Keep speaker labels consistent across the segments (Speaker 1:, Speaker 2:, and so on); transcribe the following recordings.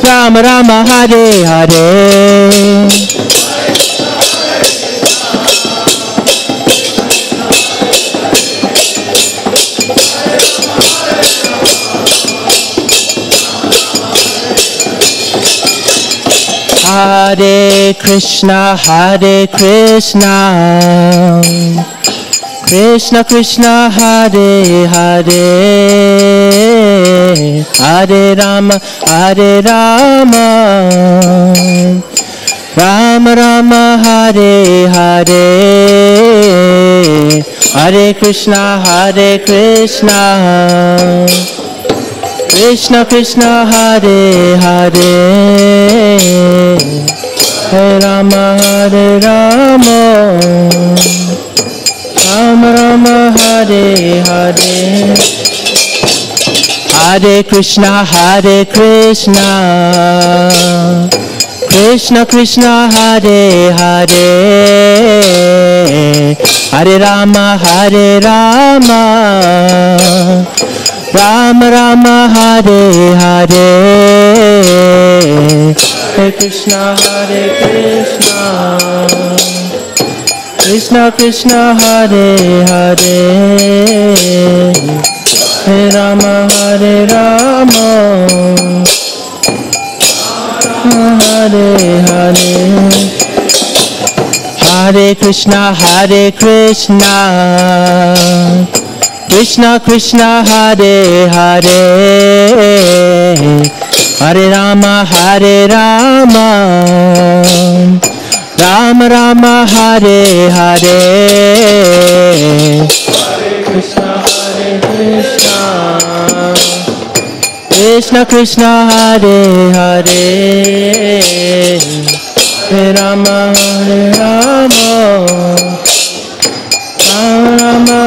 Speaker 1: Rama Rama Hare Hare. Hare Krishna, Krishna Krishna, Hare Hare, Hare Rama, Rama Rama, Hare Hare, Hare Krishna, Krishna Krishna, Hare Hare, Hare Rama, Rama Rama, Hare Hare. Hare Krishna, Krishna Krishna, Hare Hare, Hare Rama, Rama Rama, Hare Hare, Hare Krishna, Krishna Krishna, Hare Hare, Hare Rama, Hare Hare. Hare Krishna, Krishna Krishna, Hare Hare, Hare Rama, Rama Rama, Hare Hare, Krishna, Krishna Krishna, Hare Hare, Hare Rama, Rama Rama.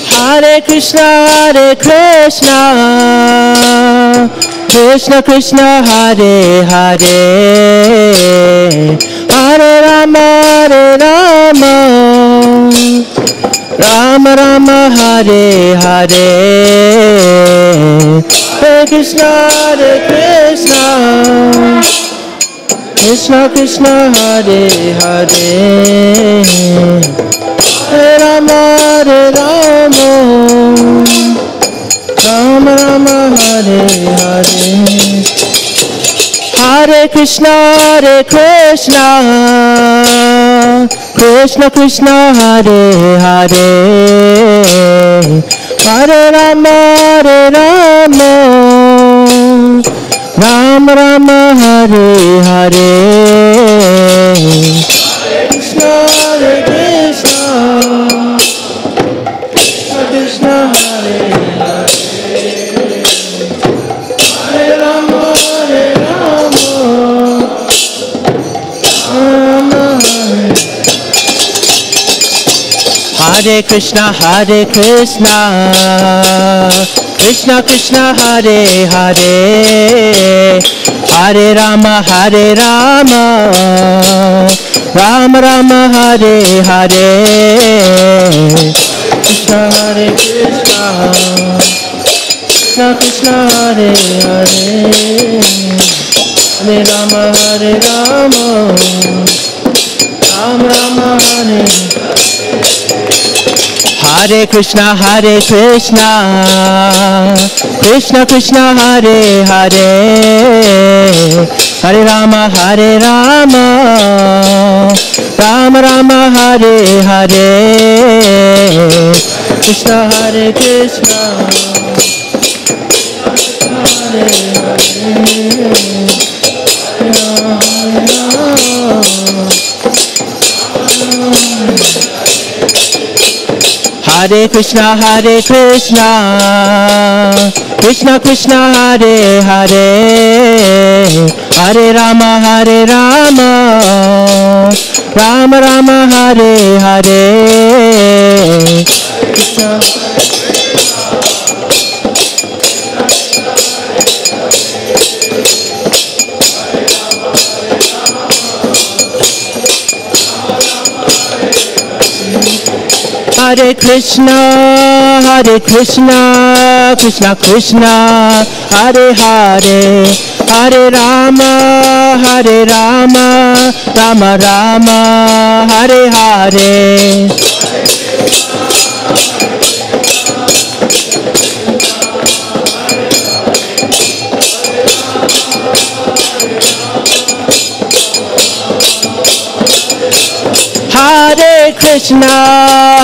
Speaker 1: Hare Krishna, Krishna Krishna, Hare Hare, Hare Rama, Rama Rama, Hare Hare, Hare Krishna, Krishna Krishna, Hare Hare, Hare Rama, Rama Rama, Hare Hare. Hare Krishna, Krishna Krishna, Hare Hare, Hare Rama, Rama Rama, Hare Hare, Hare Krishna, Krishna Hare Hare, Hare Rama, Rama Hare. Hare Krishna, Krishna Krishna, Hare Hare, Hare Rama, Rama Rama, Hare Hare, Krishna Krishna, Krishna Krishna, Hare Hare, Hare Rama, Rama Rama, Hare. Hare Krishna, Krishna Krishna, Hare Hare, Hare Rama, Rama Rama, Hare Hare, Krishna Krishna, Hare Hare Krishna, Krishna Krishna, Hare Hare, Hare Rama, Rama Rama, Hare Hare, Krishna. Hare Krishna, Hare Krishna, Krishna Krishna, Hare Hare, Hare Rama, Hare Rama, Rama Rama, Hare Hare.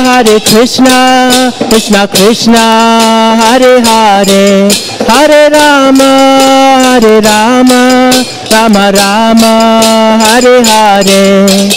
Speaker 1: Hare Krishna, Krishna Krishna, Hare Hare, Hare Rama, Rama Rama, Hare Hare.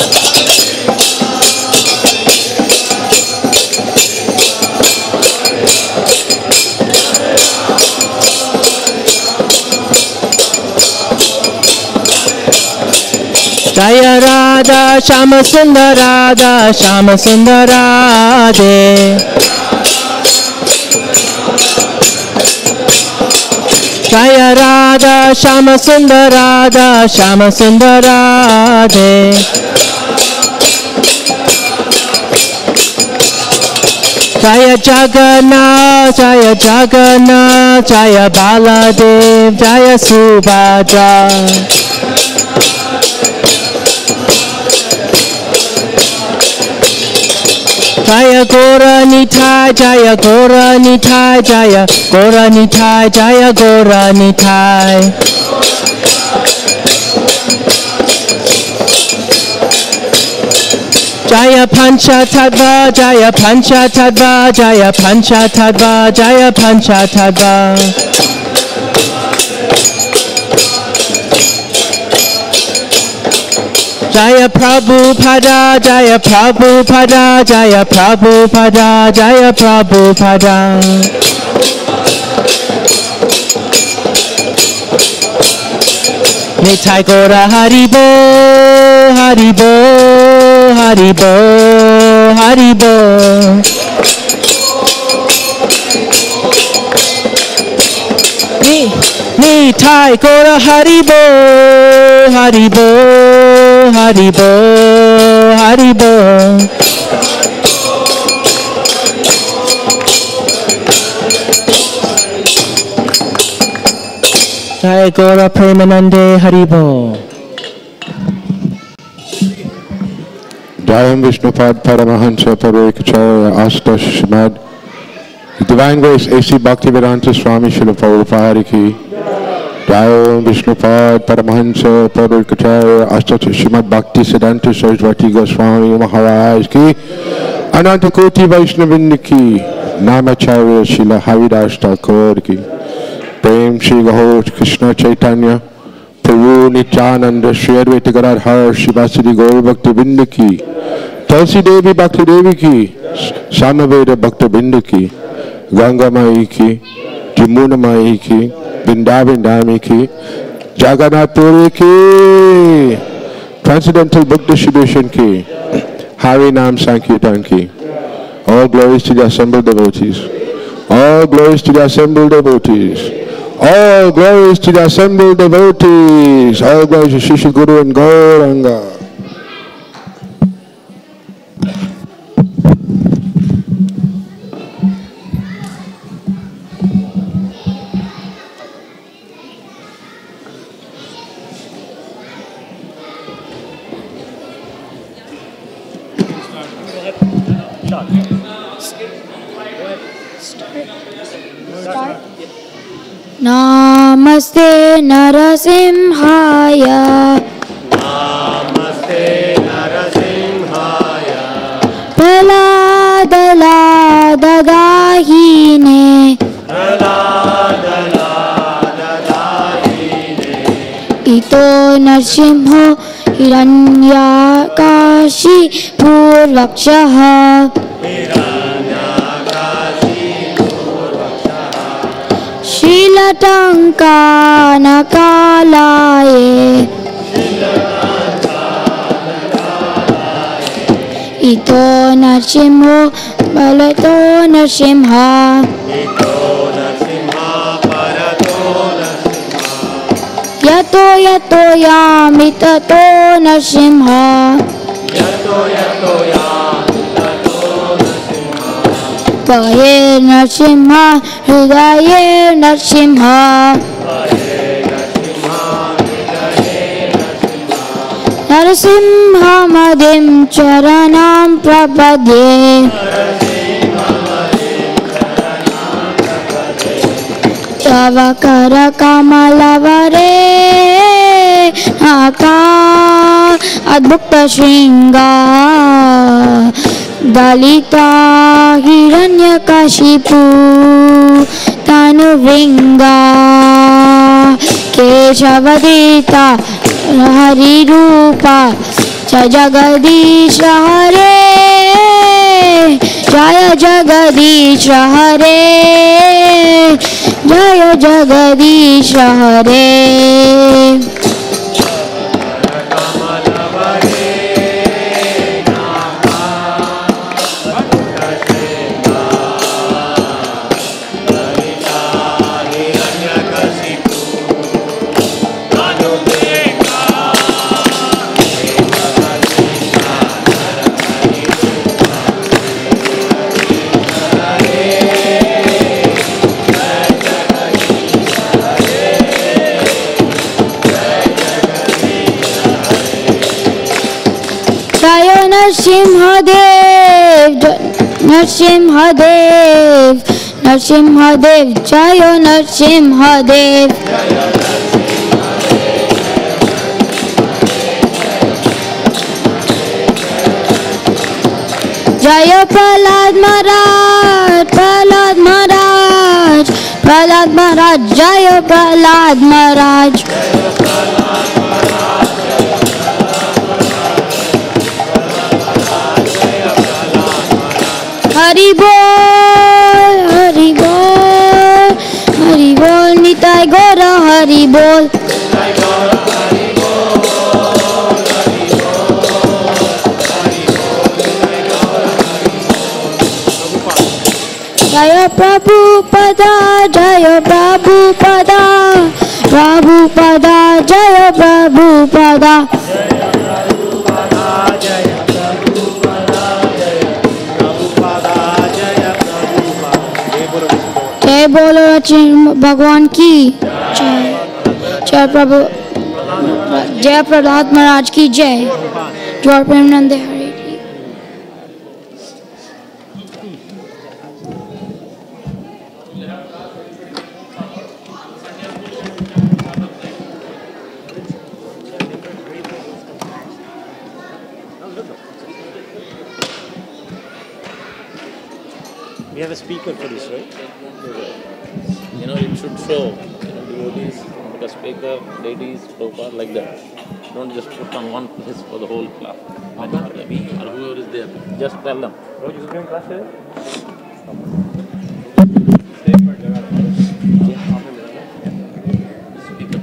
Speaker 1: Jaya Radha Shama Sundar Radha Shama Sundar Radhe. Jaya Radha Shama Sundar Radha Shama Sundar Radhe. Jaya Jagannath Jaya Jagannath Jaya Baladev Jaya Subhadra. Jaya Gora Nitai, Jaya Gora Nitai, Jaya Gora Nitai, Jaya Gora Nitai. Jaya Pancha Tattva, Jaya Pancha Tattva, Jaya Pancha Tattva, Jaya Pancha Tattva. Jaya Prabhupada, Jaya Prabhupada, Jaya Prabhupada, Jaya Prabhupada. Nitai Gora Haribo, Haribo, Haribo, Haribo. Nitai Gora Haribo, Haribo, Haribo, Haribo. Jai Gora Premanande, Haribo.
Speaker 2: Jayam Vishnupad Paramahansa Parikacharya Asta Shrimad Divine Grace A.C. Bhaktivedanta Swami Srila Prabhupada Ki Jayam Vishnupad Paramahansa Parikacharya Asta Shrimad Bhakti Siddhanta Saraswati Goswami Maharaj Ki Ananta Koti Vaishnavinda Ki Namacharya Srila Haridas Thakur Ki Prem Shri Gahoj Krishna Chaitanya Prabhu Nityananda Shri Advaita Gadadhar Shivasadi Gaur Bhakti Binda Ki Tulsi Devi Bhakti Devi Ki Samaveda Bhakti Binda Ki Ganga Mai Ki Jamuna Mai Ki Vrindavan Dhami Ki Jagannath Puri Ki Transcendental Book Distribution Ki Hari Nam Sankirtan Ki. All glories to the assembled devotees. All glories to the assembled devotees. All glories to the assembled devotees. All glories to Shri Guru and Gauranga.
Speaker 3: Namaste Narasimhaya.
Speaker 4: Namaste Narasimhaya.
Speaker 3: Praladala dadahine.
Speaker 4: Praladala dadahine.
Speaker 3: Ito Narsimho Hiranyakashi Purvakshaha. Shilatanka nakalaye. Ito Narsimho Balato Narsimha. Yato yato yamitato Narsimha. त्वये Narasimha हृदये नरसिंह नरसिंहमदिं चरणं प्रपद्ये तव करकमलवरे नाका अद्भुत श्रृंगार दलिता हिरण्यकशिपु तनुभृंगा केशवदिता हरिरूपा च जगदीश हरे जय जगदीश हरे जय जगदीश हरे नरसिंहदेव नरसिंहदेव नरसिंहदेव जय नरसिंहदेव जय प्रहलाद महाराज प्रहलाद महाराज प्रहलाद महाराज जय प्रहलाद महाराज हरि बोल हरि बोल हरि बोल निताय गौर हरि बोल जय प्रभुपदा जय प्रभुपदा प्रभुपदा जय प्रभुपदा जय बोलो भगवान की जय जय प्रभु जय प्रहलाद महाराज की जय जय प्रेमानंद हरे
Speaker 5: We have a speaker for this, right? You know, it should show, devotees, put a speaker, ladies, Prabhupada, like that. Don't just put on one place for the whole class. Or whoever is there. Just tell them.
Speaker 4: Rohit, you going class here?
Speaker 5: Speaker.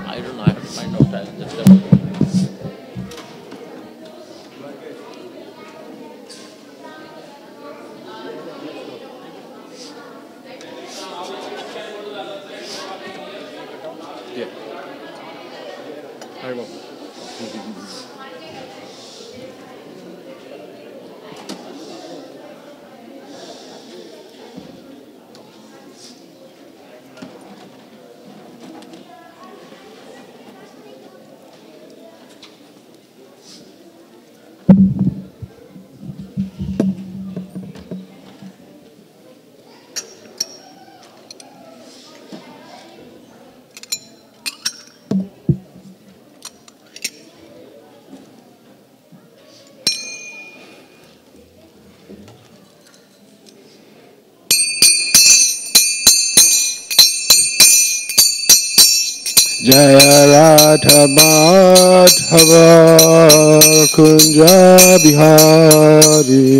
Speaker 5: I don't know, I have to find out. I'll just tell you.
Speaker 2: Jaya Radha Madhava Kunja Bihari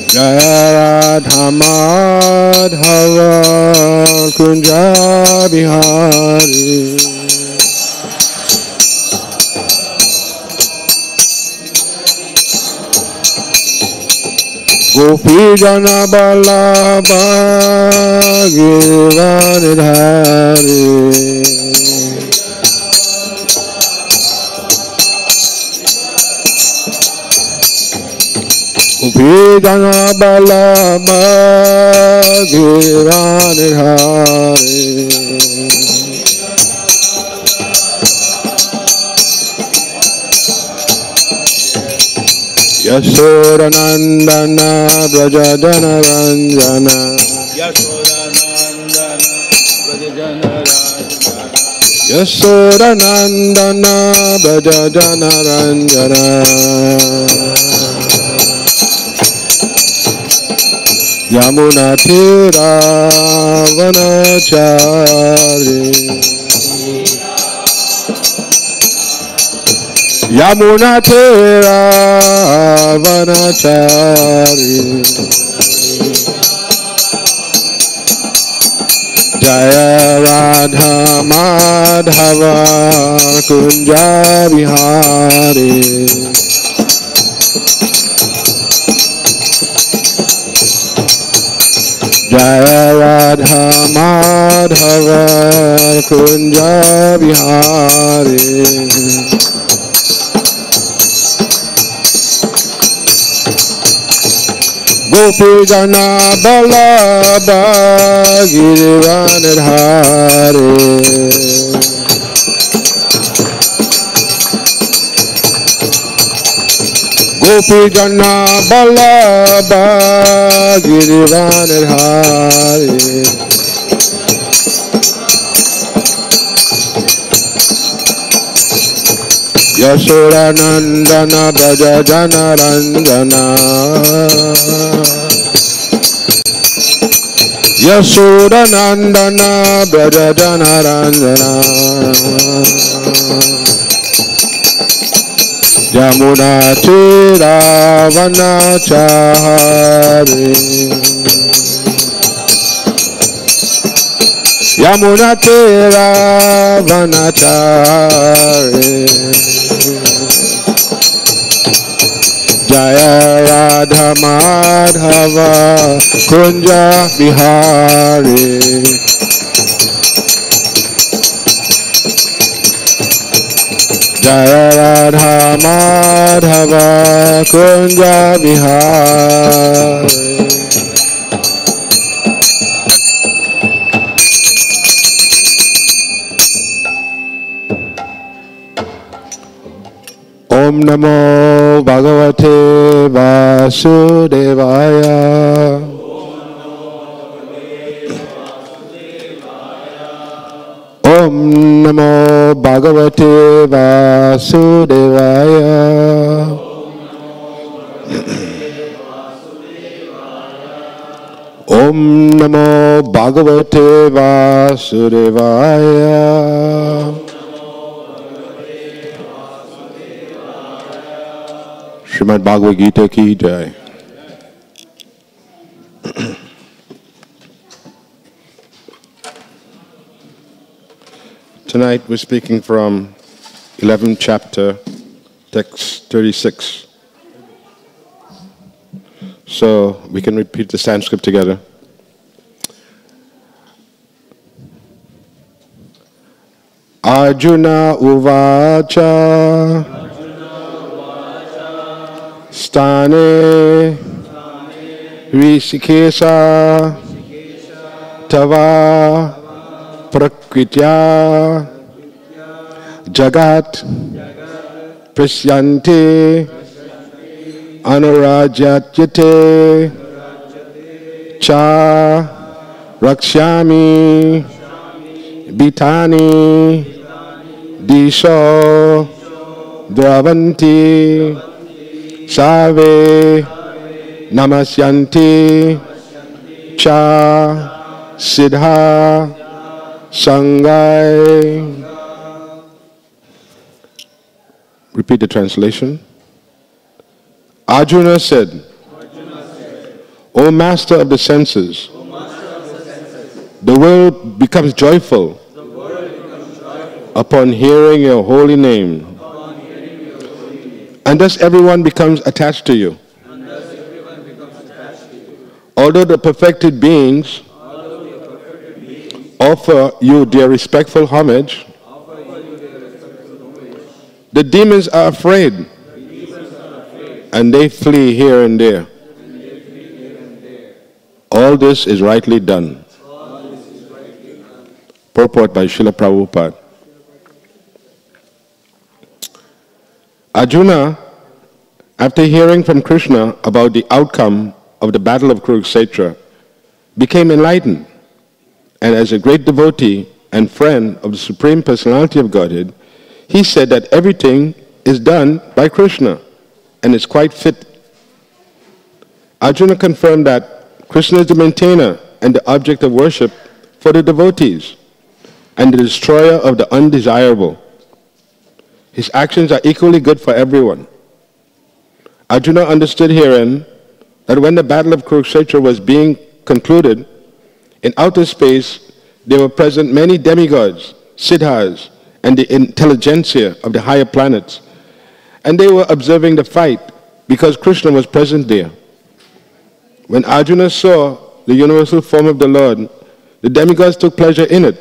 Speaker 2: Jaya Radha Madhava Kunja Bihari Gopi Jana Ballabha Giranidhari Upidana Balama Giranihari Yasodanandana Brajadana Ranjana Yasodanandana Brajadana Ranjana Yamuna Tira Vanachari Yamuna Tira Vanachari Jaya Radha Madhava Kunja Vihari Jaya Radha Madhava Kunja Vihari Gopi Jana Balaba Girivanidhari Gopi Jana Balaba Girivanidhari Yasodanandana Brajadana Ranjana Yasodanandana Brajadana Ranjana Yamuna Tira Vanachari Yamuna Tira Vanachari Jaya Radha Madhava Kunja Vihari Jaya Radha Madhava Kunja Vihari Om Namo Bhagavate Vasudevaya Om Namo Bhagavate Vasudevaya Om Namo Bhagavate Vasudevaya Srimad Bhagavad Gita ki jai. Tonight we're speaking from 11th chapter, text 36. So we can repeat the Sanskrit together. Arjuna Uvacha Stane Rishikesha Tava Prakritya Jagat Prasyanti Anurajatyate Cha Rakshami Bitani Disho Dravanti Sarve Namasyanti Cha Siddha Sangai. Repeat the translation. Arjuna said, O Master of the senses, the world becomes joyful upon hearing your holy name, and thus everyone becomes attached to you. Although the perfected beings offer you their respectful homage, the demons are afraid and they flee here and there. All this is rightly done. Purport by Srila Prabhupada. Arjuna, after hearing from Krishna about the outcome of the battle of Kurukshetra, became enlightened, and as a great devotee and friend of the Supreme Personality of Godhead, he said that everything is done by Krishna and is quite fit. Arjuna confirmed that Krishna is the maintainer and the object of worship for the devotees and the destroyer of the undesirable. His actions are equally good for everyone. Arjuna understood herein that when the battle of Kurukshetra was being concluded, in outer space there were present many demigods, siddhas, and the intelligentsia of the higher planets, and they were observing the fight because Krishna was present there. When Arjuna saw the universal form of the Lord, the demigods took pleasure in it,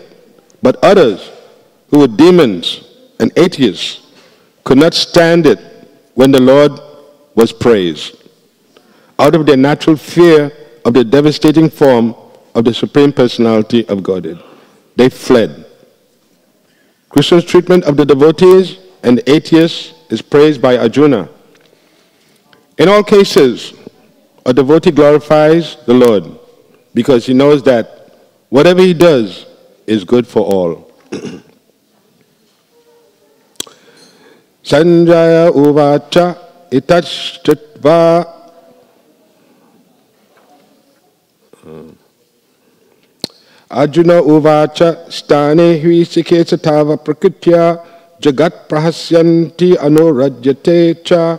Speaker 2: but others, who were demons and atheists, could not stand it when the Lord was praised. Out of their natural fear of the devastating form of the Supreme Personality of Godhead, they fled. Krishna's treatment of the devotees and the atheists is praised by Arjuna. In all cases, a devotee glorifies the Lord because he knows that whatever he does is good for all. Sanjaya uvacha itachitva Arjuna uvacha stane hrisikesa tava prakritya jagat prahasyanti anurajyate cha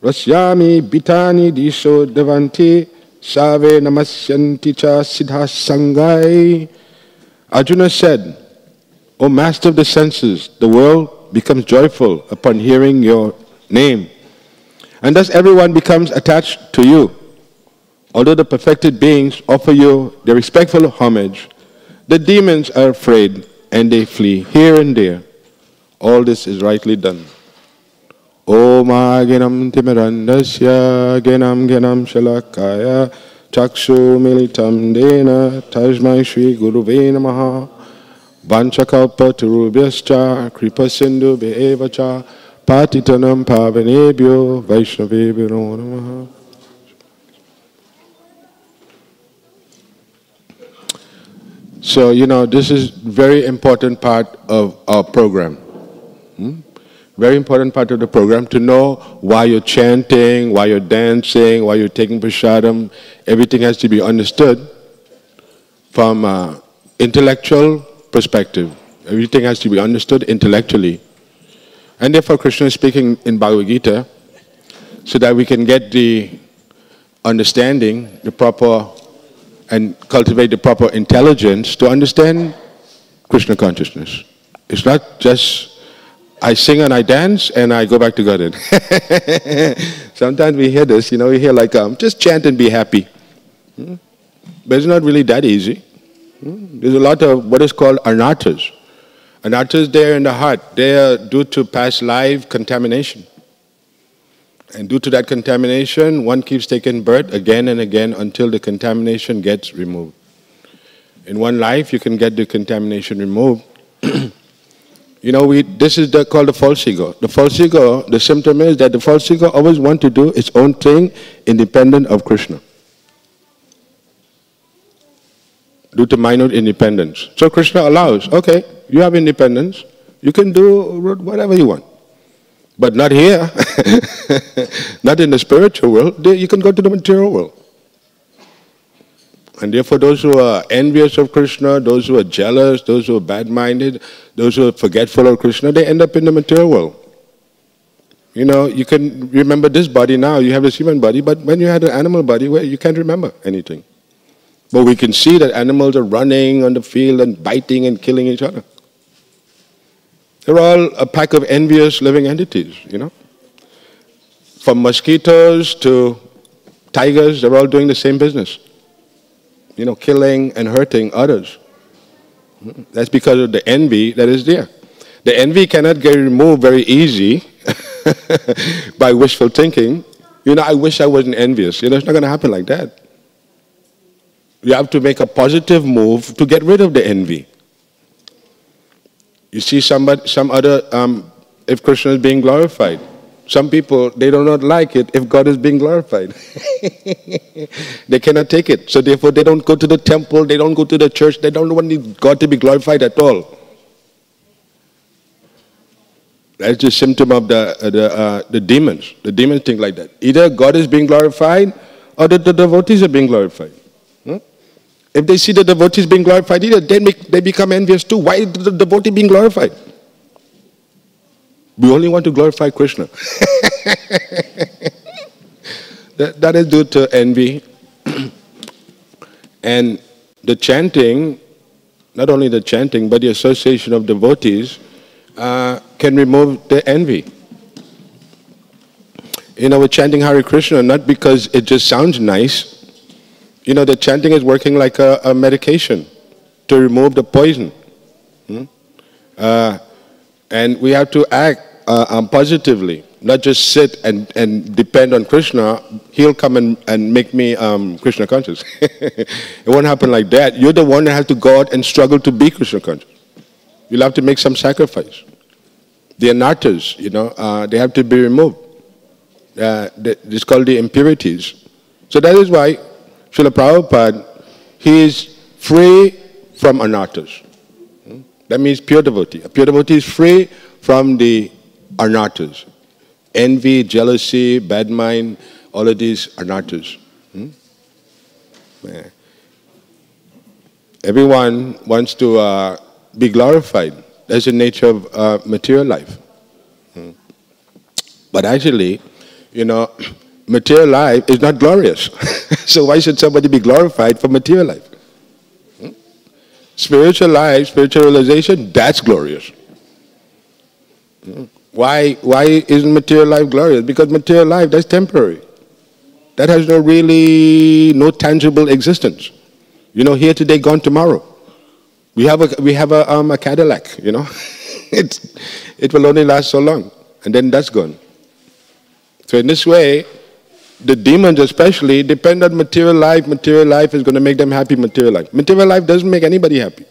Speaker 2: rasyami bitani disho devanti save namasyanti cha siddha sangai. Arjuna said, O master of the senses, the world becomes joyful upon hearing your name, and thus everyone becomes attached to you. Although the perfected beings offer you their respectful homage, the demons are afraid and they flee here and there. All this is rightly done. Om Aginam Timirandasya Genam Genam Shalakaya Chakshu Militam Dena Tajmai Shri Guruve Namaha Vanchakalpa Turubhyascha Kripa Sindhu Be'evacha Patitanam Pavanebhyo Vaishnavebhyo Namaha. So, this is very important part of our program. Very important part of the program to know why you're chanting, why you're dancing, why you're taking prasadam. Everything has to be understood from an intellectual perspective. Everything has to be understood intellectually. And therefore Krishna is speaking in Bhagavad Gita so that we can get the understanding, the proper, and cultivate the proper intelligence to understand Krishna consciousness. It's not just I sing and I dance and I go back to Godhead. Sometimes we hear this, we hear like, just chant and be happy. But it's not really that easy. There's a lot of what is called anarthas. Anarthas there in the heart. They are due to past life contamination. And due to that contamination, one keeps taking birth again and again until the contamination gets removed. In one life, you can get the contamination removed. This is called the false ego. The false ego, the symptom is that the false ego always wants to do its own thing independent of Krishna. Due to minute independence. So Krishna allows, okay, you have independence, you can do whatever you want. But not here, not in the spiritual world. You can go to the material world. And therefore those who are envious of Krishna, those who are jealous, those who are bad-minded, those who are forgetful of Krishna, they end up in the material world. You can remember this body now, you have this human body, but when you had an animal body, you can't remember anything. But we can see that animals are running on the field and biting and killing each other. They're all a pack of envious living entities, From mosquitoes to tigers, they're all doing the same business. Killing and hurting others. That's because of the envy that is there. The envy cannot get removed very easy by wishful thinking. I wish I wasn't envious. It's not going to happen like that. you have to make a positive move to get rid of the envy. You see some other, if Krishna is being glorified, some people, they do not like it if God is being glorified. They cannot take it. So therefore they don't go to the temple, they don't go to the church, they don't want God to be glorified at all. That's the symptom of the demons. The demons think like that. Either God is being glorified or the devotees are being glorified. If they see the devotees being glorified, either they become envious too. Why is the devotee being glorified? We only want to glorify Krishna. that is due to envy. And the chanting, not only the chanting, but the association of devotees can remove the envy. You know, we're chanting Hare Krishna not because it just sounds nice. You know, the chanting is working like a medication to remove the poison. And we have to act positively, not just sit and depend on Krishna. He'll come and make me Krishna conscious. It won't happen like that. You're the one that has to go out and struggle to be Krishna conscious. You'll have to make some sacrifice. The anarthas, you know, they have to be removed. It's called the impurities. So that is why Srila Prabhupada, he is free from anarthas. That means pure devotee. A pure devotee is free from the anarthas. Envy, jealousy, bad mind, all of these anarthas. Everyone wants to be glorified. That's the nature of material life. But actually, you know, material life is not glorious. So why should somebody be glorified for material life? Spiritual life, spiritual realization, that's glorious. Why isn't material life glorious? Because material life, that's temporary. That has no tangible existence. You know, here today, gone tomorrow. We have a Cadillac, you know. It will only last so long, and then that's gone. So in this way, the demons especially depend on material life. Material life is going to make them happy, material life. Material life doesn't make anybody happy.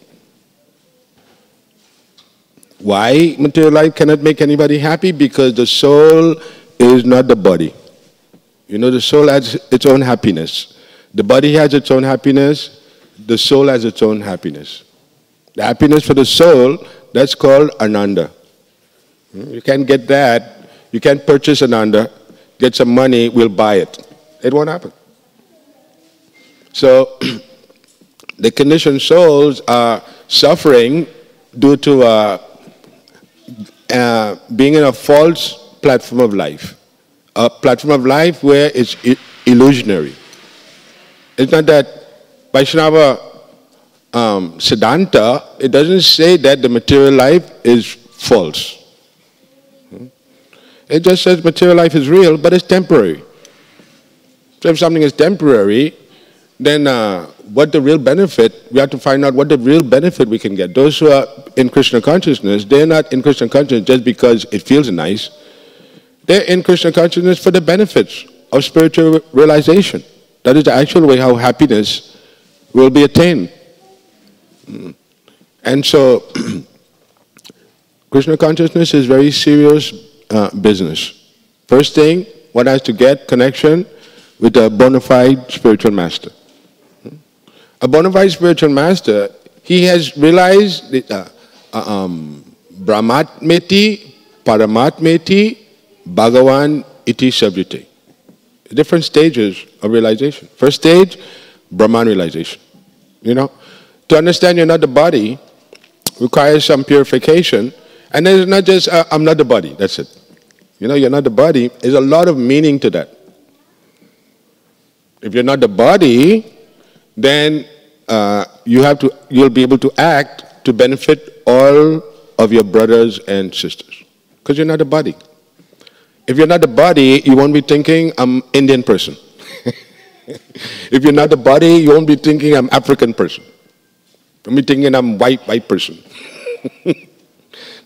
Speaker 2: Why material life cannot make anybody happy? Because the soul is not the body. You know, the soul has its own happiness. The body has its own happiness. The soul has its own happiness. The happiness for the soul, that's called Ananda. You can't get that. You can't purchase Ananda. Get some money, we'll buy it. It won't happen. So, the conditioned souls are suffering due to being in a false platform of life. A platform of life where it's illusionary. It's not that Vaishnava Siddhanta, it doesn't say that the material life is false. It just says material life is real, but it's temporary. So if something is temporary, then what the real benefit, we have to find out what the real benefit we can get. Those who are in Krishna consciousness, they're not in Krishna consciousness just because it feels nice. They're in Krishna consciousness for the benefits of spiritual realization. That is the actual way how happiness will be attained. And so, Krishna consciousness is very serious business. First thing, one has to get connection with a bona fide spiritual master. A bona fide spiritual master, he has realized that Brahmatmeti, Paramatmeti, Bhagavan iti sabhyate. Different stages of realization. First stage, Brahman realization. You know, to understand you're not the body requires some purification. And then it's not just, I'm not the body, that's it. You know, you're not the body. There's a lot of meaning to that. If you're not the body, then you'll be able to act to benefit all of your brothers and sisters. Because you're not the body. If you're not the body, you won't be thinking, I'm Indian person. If you're not the body, you won't be thinking, I'm African person. You'll be thinking, I'm white person.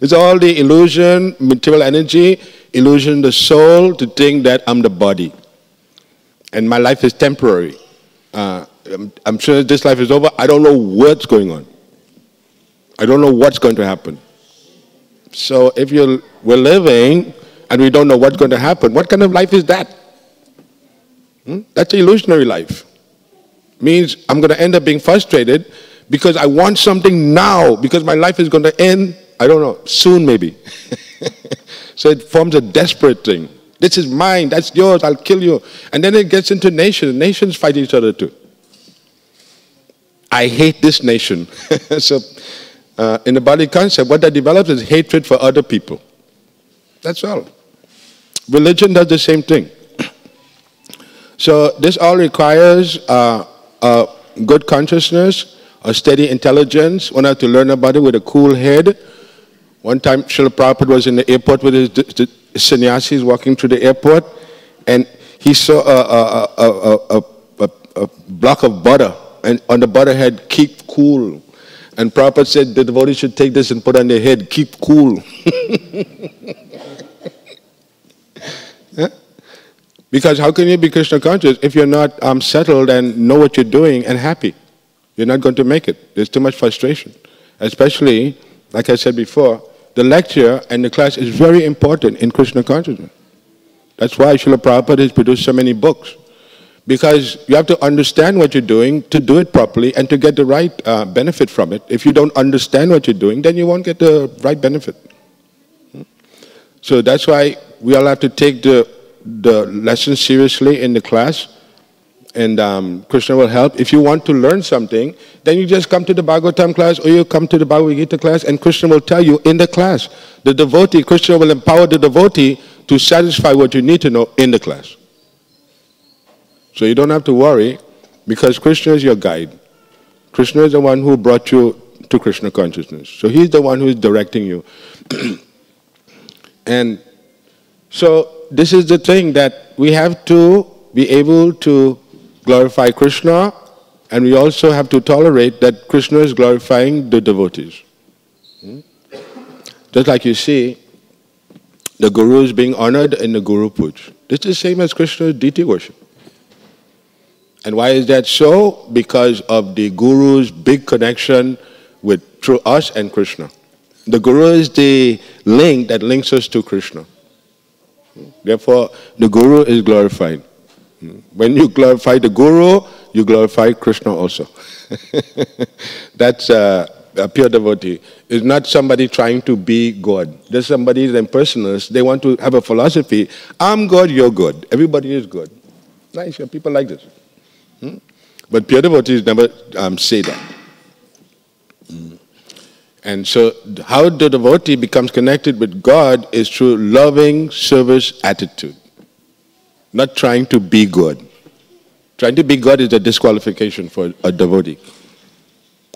Speaker 2: It's all the illusion, material energy, illusion the soul to think that I'm the body. And my life is temporary. I'm sure this life is over. I don't know what's going on. I don't know what's going to happen. So if we're living and we don't know what's going to happen, what kind of life is that? That's an illusionary life. Means I'm going to end up being frustrated because I want something now, because my life is going to end, I don't know, soon maybe. So it forms a desperate thing. This is mine, that's yours, I'll kill you. And then it gets into nations. Nations fight each other too. I hate this nation. So in the Bali concept, what that develops is hatred for other people. That's all. Religion does the same thing. So this all requires a good consciousness, a steady intelligence. One has to learn about it with a cool head. One time, Srila Prabhupada was in the airport with his sannyasis walking through the airport, and he saw a block of butter, and on the butter had "keep cool." And Prabhupada said the devotees should take this and put on their head, "keep cool." Yeah? Because how can you be Krishna conscious if you're not settled and know what you're doing and happy? You're not going to make it. There's too much frustration. Especially, like I said before, the lecture and the class is very important in Krishna consciousness. That's why Srila Prabhupada has produced so many books. Because you have to understand what you're doing to do it properly and to get the right benefit from it. If you don't understand what you're doing, then you won't get the right benefit. So that's why we all have to take the lesson seriously in the class. And Krishna will help. If you want to learn something, then you just come to the Bhagavatam class or you come to the Bhagavad Gita class, and Krishna will tell you in the class. The devotee, Krishna will empower the devotee to satisfy what you need to know in the class. So you don't have to worry, because Krishna is your guide. Krishna is the one who brought you to Krishna consciousness. So he's the one who is directing you. And so this is the thing, that we have to be able to glorify Krishna, and we also have to tolerate that Krishna is glorifying the devotees. Just like you see, the Guru is being honored in the Guru Puja. This is the same as Krishna's deity worship. And why is that so? Because of the Guru's big connection through us and Krishna. The Guru is the link that links us to Krishna. Therefore, the Guru is glorified. When you glorify the Guru, you glorify Krishna also. That's a pure devotee. It's not somebody trying to be God. There's somebody, an impersonalist. They want to have a philosophy. I'm God, you're God. Everybody is God. Nice, you have people like this. But pure devotees never say that. And so how the devotee becomes connected with God is through loving service attitude. Not trying to be God. Trying to be God is a disqualification for a devotee.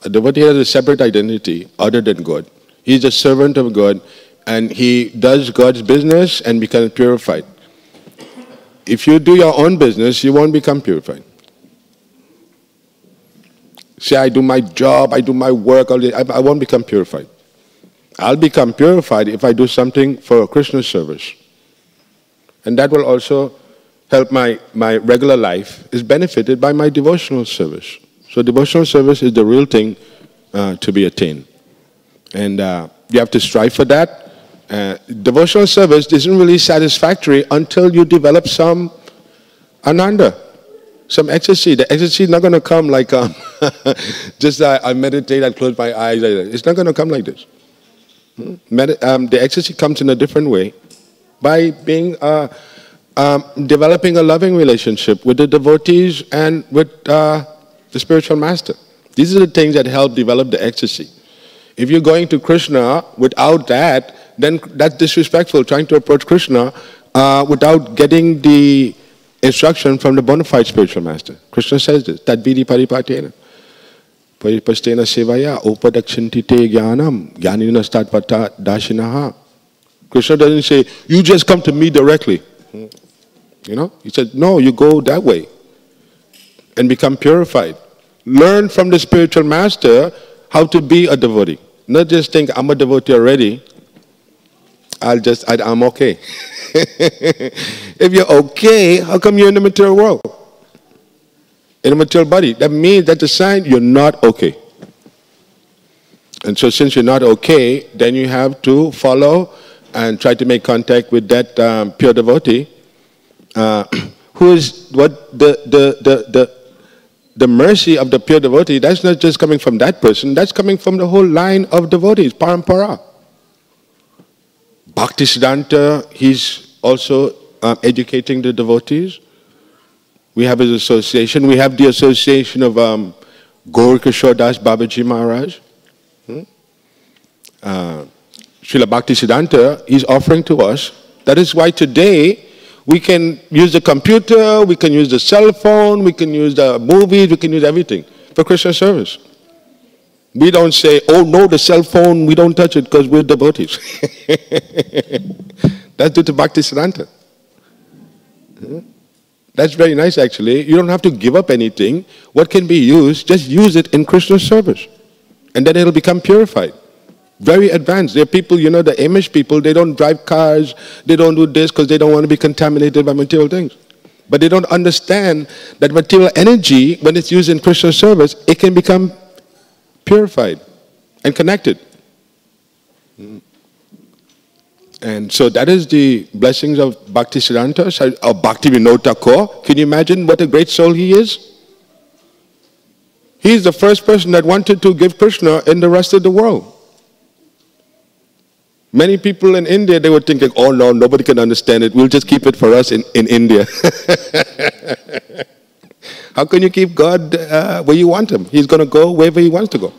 Speaker 2: A devotee has a separate identity other than God. He's a servant of God, and he does God's business and becomes purified. If you do your own business, you won't become purified. Say, I do my job, I do my work, I won't become purified. I'll become purified if I do something for Krishna's service. And that will also help my regular life is benefited by my devotional service. So devotional service is the real thing to be attained. And you have to strive for that. Devotional service isn't really satisfactory until you develop some ananda, some ecstasy. The ecstasy is not going to come like just I meditate, I close my eyes. It's not going to come like this. The ecstasy comes in a different way by being developing a loving relationship with the devotees and with the spiritual master. These are the things that help develop the ecstasy. If you're going to Krishna without that, then that's disrespectful, trying to approach Krishna without getting the instruction from the bona fide spiritual master. Krishna says this, Tadvidi paripatena. Paripastena sevaya upadakshantite jnanam jnanina statpata dashinaha. Krishna doesn't say, you just come to me directly. You know, he said, no, you go that way and become purified. Learn from the spiritual master how to be a devotee. Not just think, I'm a devotee already, I'm okay. If you're okay, how come you're in the material world? in a material body. That means that's a sign you're not okay. And so since you're not okay, then you have to follow and try to make contact with that pure devotee, who is what the mercy of the pure devotee. That's not just coming from that person, that's coming from the whole line of devotees, parampara. Bhaktisiddhanta, he's also educating the devotees. We have his association. We have the association of Gaurkishore Das Babaji Maharaj. Srila Bhaktisiddhanta, he's offering to us. That is why today we can use the computer, we can use the cell phone, we can use the movies, we can use everything for Krishna service. We don't say, oh no, the cell phone, we don't touch it because we're devotees. That's due to Bhaktisiddhanta. That's very nice actually. You don't have to give up anything. What can be used, just use it in Krishna's service. And then it'll become purified. Very advanced. There are people, you know, the Amish people, they don't drive cars, they don't do this because they don't want to be contaminated by material things. But they don't understand that material energy, when it's used in Krishna's service, it can become purified and connected. And so that is the blessings of Bhaktisiddhanta, or Bhaktivinoda Thakur. Can you imagine what a great soul he is? He's the first person that wanted to give Krishna in the rest of the world. Many people in India, they were thinking, oh no, nobody can understand it. We'll just keep it for us in India. How can you keep God where you want him? He's going to go wherever he wants to go.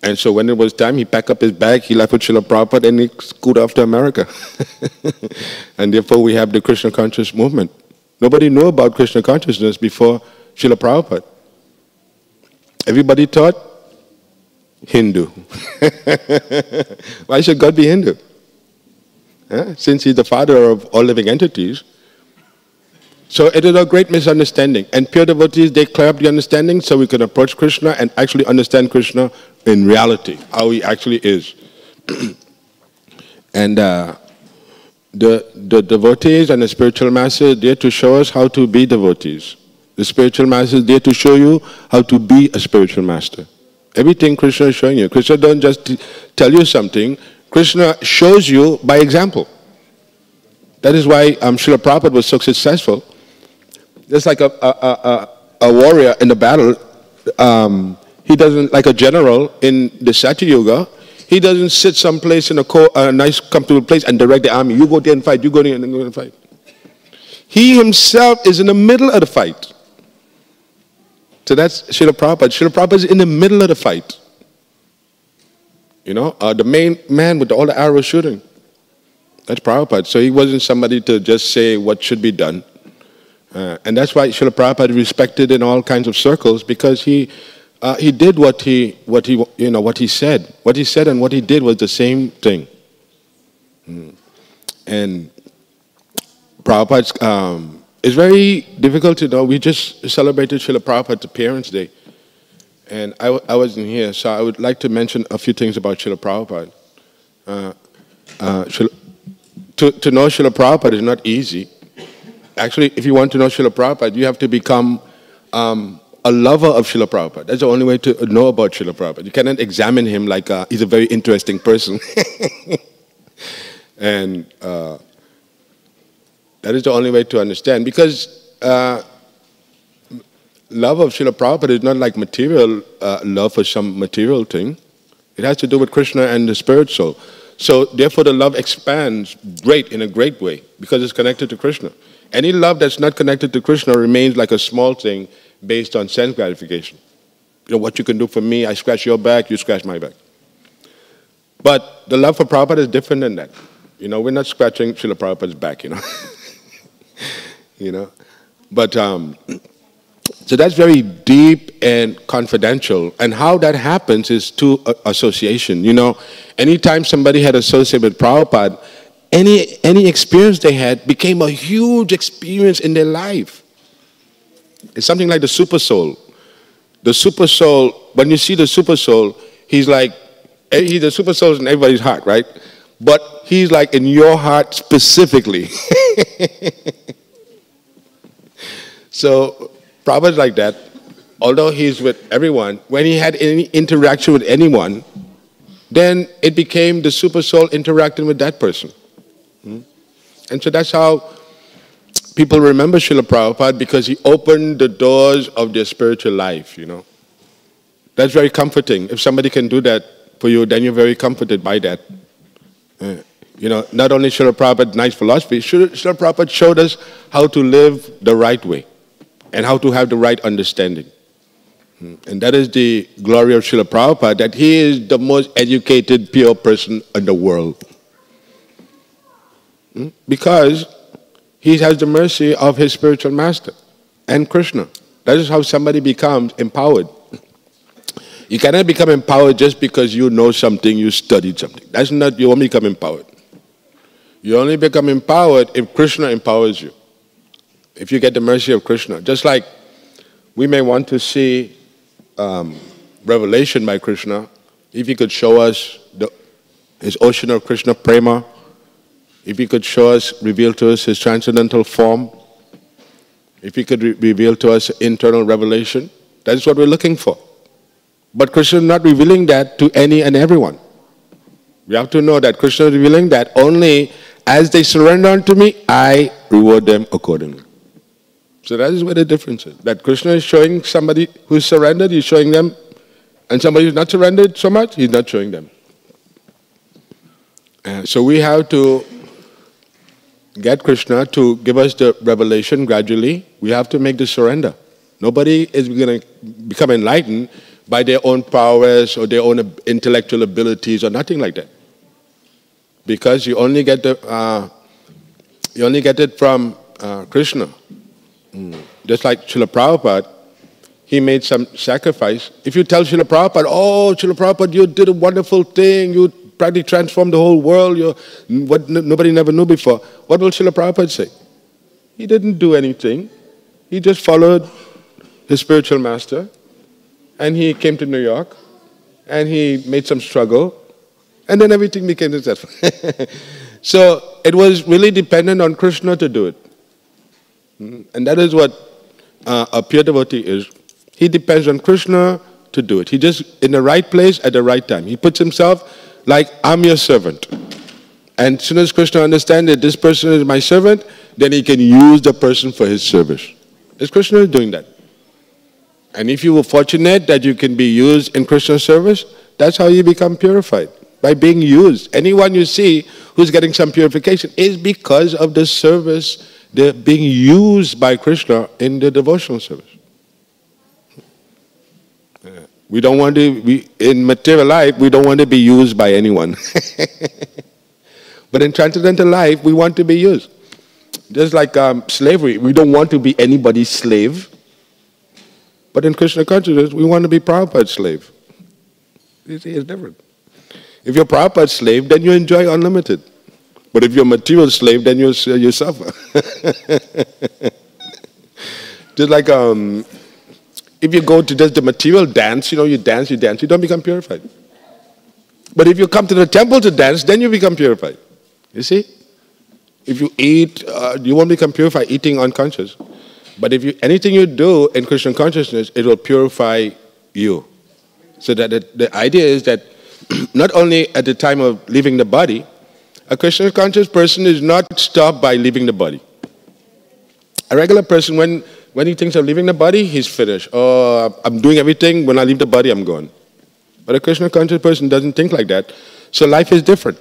Speaker 2: And so when it was time, he packed up his bag, he left with Srila Prabhupada, and he scooted off to America. And therefore we have the Krishna conscious movement. Nobody knew about Krishna consciousness before Srila Prabhupada. Everybody thought Hindu. Why should God be Hindu? Since he's the father of all living entities. So it is a great misunderstanding. And pure devotees, they clear up the understanding so we can approach Krishna and actually understand Krishna in reality, how he actually is. And the devotees and the spiritual masters are there to show us how to be devotees. The spiritual master is there to show you how to be a spiritual master. Everything Krishna is showing you. Krishna doesn't just tell you something. Krishna shows you by example. That is why Srila Prabhupada was so successful. Just like a warrior in the battle, he doesn't, like a general in the Satya Yuga, he doesn't sit someplace in a nice, comfortable place and direct the army. You go there and fight, you go there and go and fight. He himself is in the middle of the fight. So that's Srila Prabhupada. Srila Prabhupada is in the middle of the fight. You know, the main man with all the arrows shooting. That's Prabhupada. So he wasn't somebody to just say what should be done. And that's why Srila Prabhupada is respected in all kinds of circles, because he did what he said. What he said and what he did was the same thing. And Prabhupada's it's very difficult to know. We just celebrated Srila Prabhupada's Parents' Day. And I wasn't here, so I would like to mention a few things about Srila Prabhupada. To know Srila Prabhupada is not easy. Actually, if you want to know Srila Prabhupada, you have to become a lover of Srila Prabhupada. That's the only way to know about Srila Prabhupada. You cannot examine him like he's a very interesting person. And that is the only way to understand. Because love of Srila Prabhupada is not like material love for some material thing. It has to do with Krishna and the spirit soul. So therefore the love expands in a great way, because it's connected to Krishna. Any love that's not connected to Krishna remains like a small thing based on sense gratification. You know, what you can do for me, I scratch your back, you scratch my back. But the love for Prabhupada is different than that. You know, we're not scratching Srila Prabhupada's back, you know. You know. But, so that's very deep and confidential. And how that happens is through association. You know, anytime somebody had associated with Prabhupada, any experience they had became a huge experience in their life. It's something like the super soul. The super soul, when you see the super soul, he's like, the super soul is in everybody's heart, right? But he's like in your heart specifically. So Prabhupada's like that. Although he's with everyone, when he had any interaction with anyone, then it became the super soul interacting with that person. And so that's how people remember Srila Prabhupada, because he opened the doors of their spiritual life, you know. That's very comforting. If somebody can do that for you, then you're very comforted by that. You know, not only Srila Prabhupada, nice philosophy, Srila Prabhupada showed us how to live the right way and how to have the right understanding. And that is the glory of Srila Prabhupada, that he is the most educated, pure person in the world. Because he has the mercy of his spiritual master and Krishna. That is how somebody becomes empowered. You cannot become empowered just because you know something, you studied something. That's not, you won't become empowered. You only become empowered if Krishna empowers you. If you get the mercy of Krishna. Just like we may want to see revelation by Krishna, if he could show us his ocean of Krishna prema, if he could show us, reveal to us his transcendental form, if he could reveal to us internal revelation, that is what we're looking for. But Krishna is not revealing that to any and everyone. We have to know that Krishna is revealing that only as they surrender unto me, I reward them accordingly. So that is where the difference is. That Krishna is showing somebody who's surrendered, he's showing them, and somebody who's not surrendered so much, he's not showing them. So we have to get Krishna to give us the revelation gradually. We have to make the surrender. Nobody is going to become enlightened by their own prowess or their own intellectual abilities or nothing like that. Because you only get it from Krishna. Just like Srila Prabhupada, he made some sacrifice. If you tell Srila Prabhupada, oh, Srila Prabhupada, you did a wonderful thing, you practically transformed the whole world, what nobody never knew before, what will Srila Prabhupada say? He didn't do anything. He just followed his spiritual master, and he came to New York, and he made some struggle, and then everything became successful. So it was really dependent on Krishna to do it. And that is what a pure devotee is. He depends on Krishna to do it. He just in the right place at the right time. He puts himself like, I'm your servant. And as soon as Krishna understands that this person is my servant, then he can use the person for his service. As Krishna is doing that. And if you were fortunate that you can be used in Krishna's service, that's how you become purified. By being used. Anyone you see who's getting some purification is because of the service. They're being used by Krishna in the devotional service. We don't want to, in material life, we don't want to be used by anyone. But in transcendental life, we want to be used. Just like slavery, we don't want to be anybody's slave. But in Krishna consciousness, we want to be Prabhupada's slave. You see, it's different. If you're Prabhupada's slave, then you enjoy unlimited. But if you're a material slave, then you suffer. Just like if you go to just the material dance, you dance, you don't become purified. But if you come to the temple to dance, then you become purified. You see? If you eat, you won't become purified eating unconscious. But if anything you do in Krishna consciousness, it will purify you. So that the idea is that not only at the time of leaving the body, a Krishna conscious person is not stopped by leaving the body. A regular person, when he thinks of leaving the body, he's finished. Oh, I'm doing everything. When I leave the body, I'm gone. But a Krishna conscious person doesn't think like that. So life is different.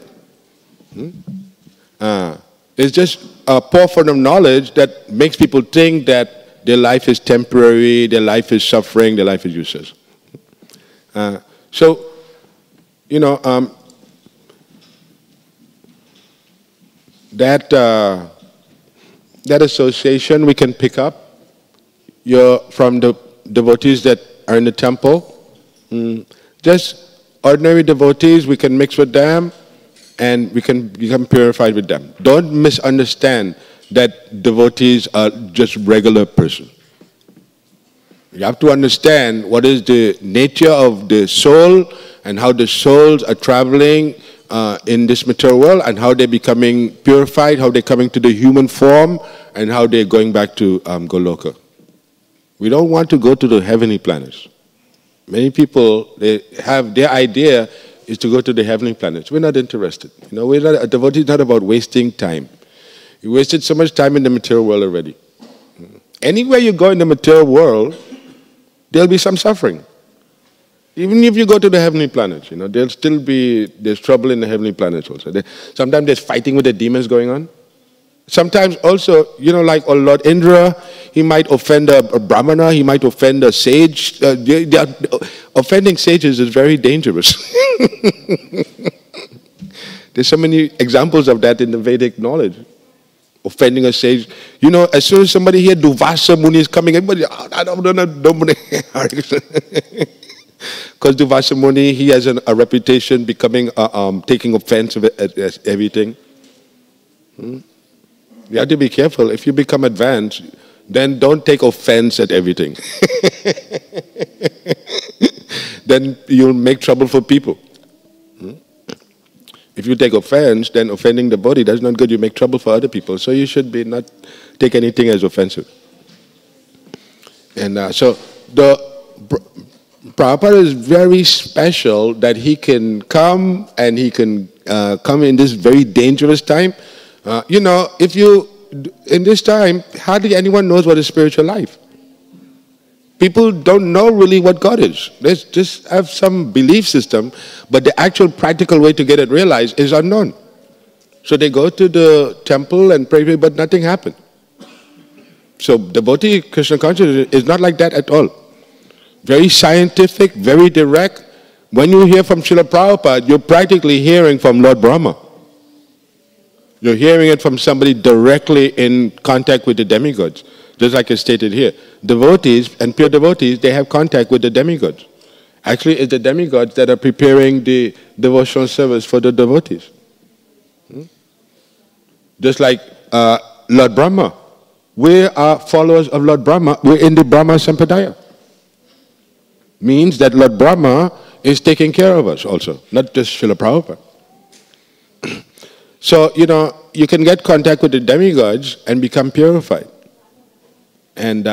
Speaker 2: It's just a portion of knowledge that makes people think that their life is temporary, their life is suffering, their life is useless. That association we can pick up from the devotees that are in the temple. Just ordinary devotees, we can mix with them and we can become purified with them. Don't misunderstand that devotees are just regular persons. You have to understand what is the nature of the soul and how the souls are traveling in this material world and how they're becoming purified, how they're coming to the human form and how they're going back to Goloka. We don't want to go to the heavenly planets. Many people, they have their idea is to go to the heavenly planets. We're not interested. You know, a devotee is not about wasting time. You wasted so much time in the material world already. Anywhere you go in the material world, there'll be some suffering. Even if you go to the heavenly planets, you know, there's trouble in the heavenly planets also. Sometimes there's fighting with the demons going on. Sometimes also, you know, like Lord Indra, he might offend a brahmana, he might offend a sage. Offending sages is very dangerous. There's so many examples of that in the Vedic knowledge. Offending a sage. You know, as soon as somebody hears Durvasa Muni is coming, everybody, don't. Because Durvasa Muni, he has a reputation becoming, taking offense at everything. You have to be careful. If you become advanced, then don't take offense at everything. Then you'll make trouble for people. If you take offense, then offending the body, that's not good. You make trouble for other people. So you should not take anything as offensive. And so the Prabhupada is very special that he can come and he can come in this very dangerous time. You know, in this time, hardly anyone knows what is spiritual life. People don't know really what God is. They just have some belief system, but the actual practical way to get it realized is unknown. So they go to the temple and pray, but nothing happened. So devotee Krishna consciousness is not like that at all. Very scientific, very direct. When you hear from Srila Prabhupada, you're practically hearing from Lord Brahma. You're hearing it from somebody directly in contact with the demigods. Just like it's stated here. Devotees and pure devotees, they have contact with the demigods. Actually, it's the demigods that are preparing the devotional service for the devotees. Just like Lord Brahma. We are followers of Lord Brahma. We're in the Brahma Sampradaya. Means that Lord Brahma is taking care of us also, not just Srila Prabhupada. So, you know, you can get contact with the demigods and become purified. And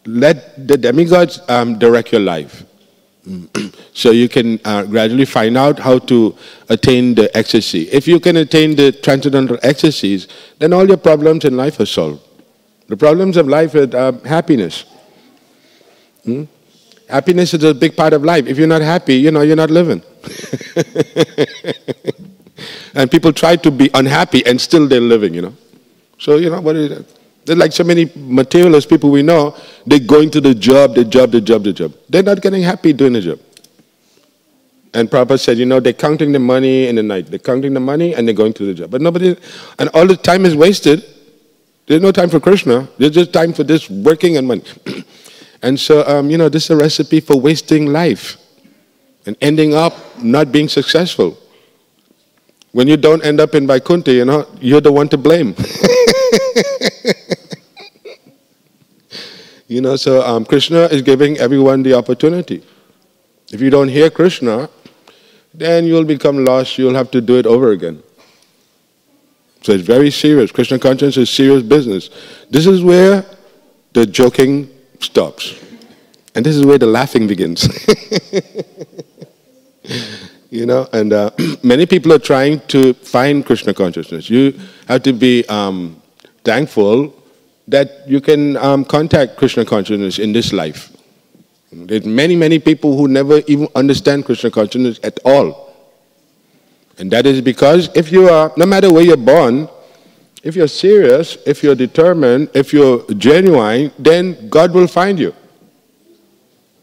Speaker 2: let the demigods direct your life. So you can gradually find out how to attain the ecstasy. If you can attain the transcendental ecstasies, then all your problems in life are solved. The problems of life are happiness. Happiness is a big part of life. If you're not happy, you know, you're not living. And people try to be unhappy and still they're living, you know. So, you know, what is it? There's like so many materialist people we know, they're going to the job. They're not getting happy doing the job. And Prabhupada said, you know, they're counting the money in the night. They're counting the money and they're going to the job. But nobody, and all the time is wasted. There's no time for Krishna. There's just time for this working and money. And so, you know, this is a recipe for wasting life and ending up not being successful. When you don't end up in Vaikuntha, you know, you're the one to blame. You know, so Krishna is giving everyone the opportunity. If you don't hear Krishna, then you'll become lost. You'll have to do it over again. So it's very serious. Krishna consciousness is serious business. This is where the joking stops. And this is where the laughing begins. You know, and many people are trying to find Krishna consciousness. You have to be thankful that you can contact Krishna consciousness in this life. There's many people who never even understand Krishna consciousness at all. And that is because if you are, no matter where you're born, if you're serious, if you're determined, if you're genuine, then God will find you.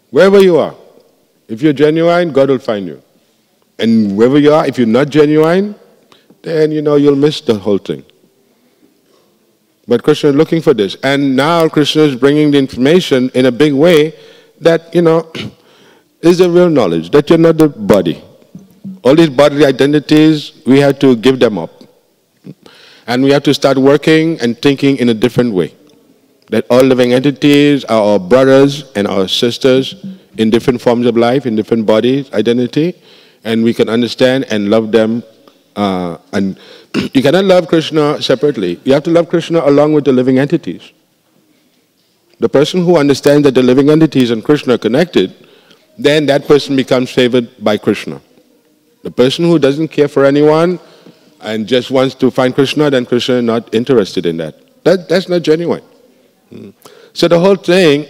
Speaker 2: Wherever you are. If you're genuine, God will find you. And wherever you are, if you're not genuine, then, you know, you'll miss the whole thing. But Krishna is looking for this. And now Krishna is bringing the information in a big way that, you know, is the real knowledge, that you're not the body. All these bodily identities, we have to give them up. And we have to start working and thinking in a different way. That all living entities are our brothers and our sisters in different forms of life, in different bodies, identity. And we can understand and love them. And you cannot love Krishna separately. You have to love Krishna along with the living entities. the person who understands that the living entities and Krishna are connected, then that person becomes favored by Krishna. The person who doesn't care for anyone and just wants to find Krishna, then Krishna is not interested in that. That's not genuine. So the whole thing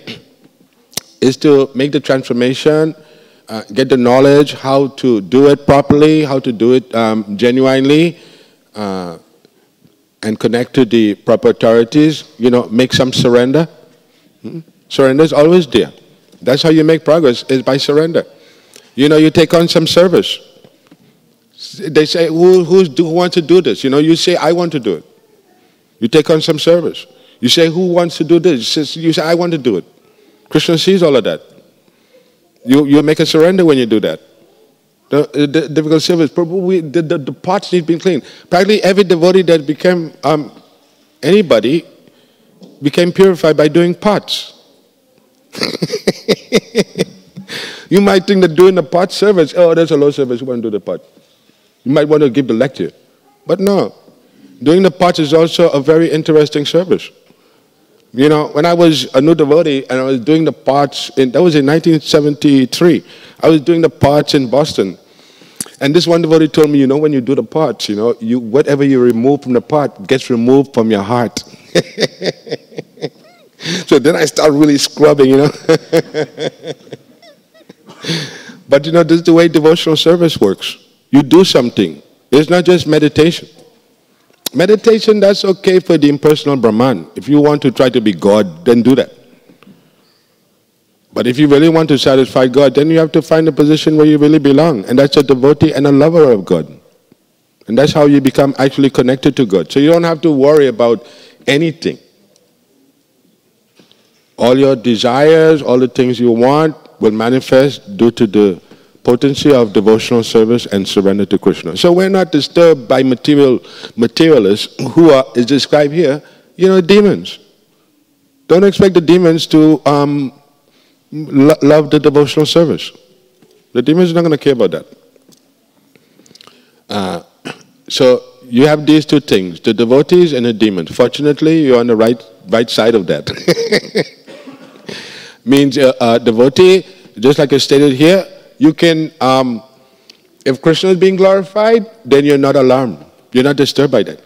Speaker 2: is to make the transformation, get the knowledge how to do it properly, how to do it genuinely, and connect to the proper authorities, make some surrender. Surrender is always there. That's how you make progress, is by surrender. You take on some service. They say, who wants to do this? You say, I want to do it. You take on some service. You say, who wants to do this? You say, I want to do it. Krishna sees all of that. You make a surrender when you do that. The difficult service, the pots need to be cleaned. Practically every devotee that became anybody became purified by doing pots. You might think that doing the pot service, there's a low service, you want to do the pot. You might want to give the lecture. But no, doing the pots is also a very interesting service. When I was a new devotee and I was doing the pots, that was in 1973, I was doing the pots in Boston. And this one devotee told me, when you do the pots, whatever you remove from the pot gets removed from your heart. So then I start really scrubbing, But this is the way devotional service works. You do something. It's not just meditation. Meditation, that's okay for the impersonal Brahman. If you want to try to be God, then do that. But if you really want to satisfy God, then you have to find a position where you really belong. And that's a devotee and a lover of God. And that's how you become actually connected to God. So you don't have to worry about anything. All your desires, all the things you want will manifest due to the potency of devotional service and surrender to Krishna. So we're not disturbed by materialists who is described here, demons. Don't expect the demons to love the devotional service. The demons are not going to care about that. So you have these two things, the devotees and the demons. Fortunately, you're on the right side of that. Means a devotee, just like I stated here, you can, if Krishna is being glorified, then you're not alarmed. You're not disturbed by that.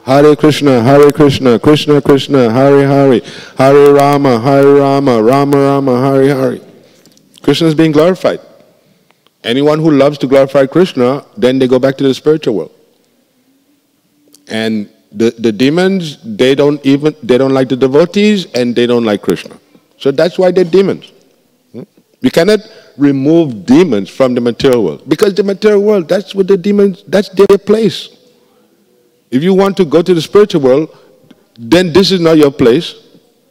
Speaker 2: Hare Krishna, Krishna Krishna, Hare Hare, Hare Rama, Rama Rama, Hare Hare. Krishna is being glorified. Anyone who loves to glorify Krishna, then they go back to the spiritual world. And the demons, they don't like the devotees and they don't like Krishna. So that's why they're demons. You cannot remove demons from the material world. Because the material world, that's what the demons, that's their place. If you want to go to the spiritual world, then this is not your place.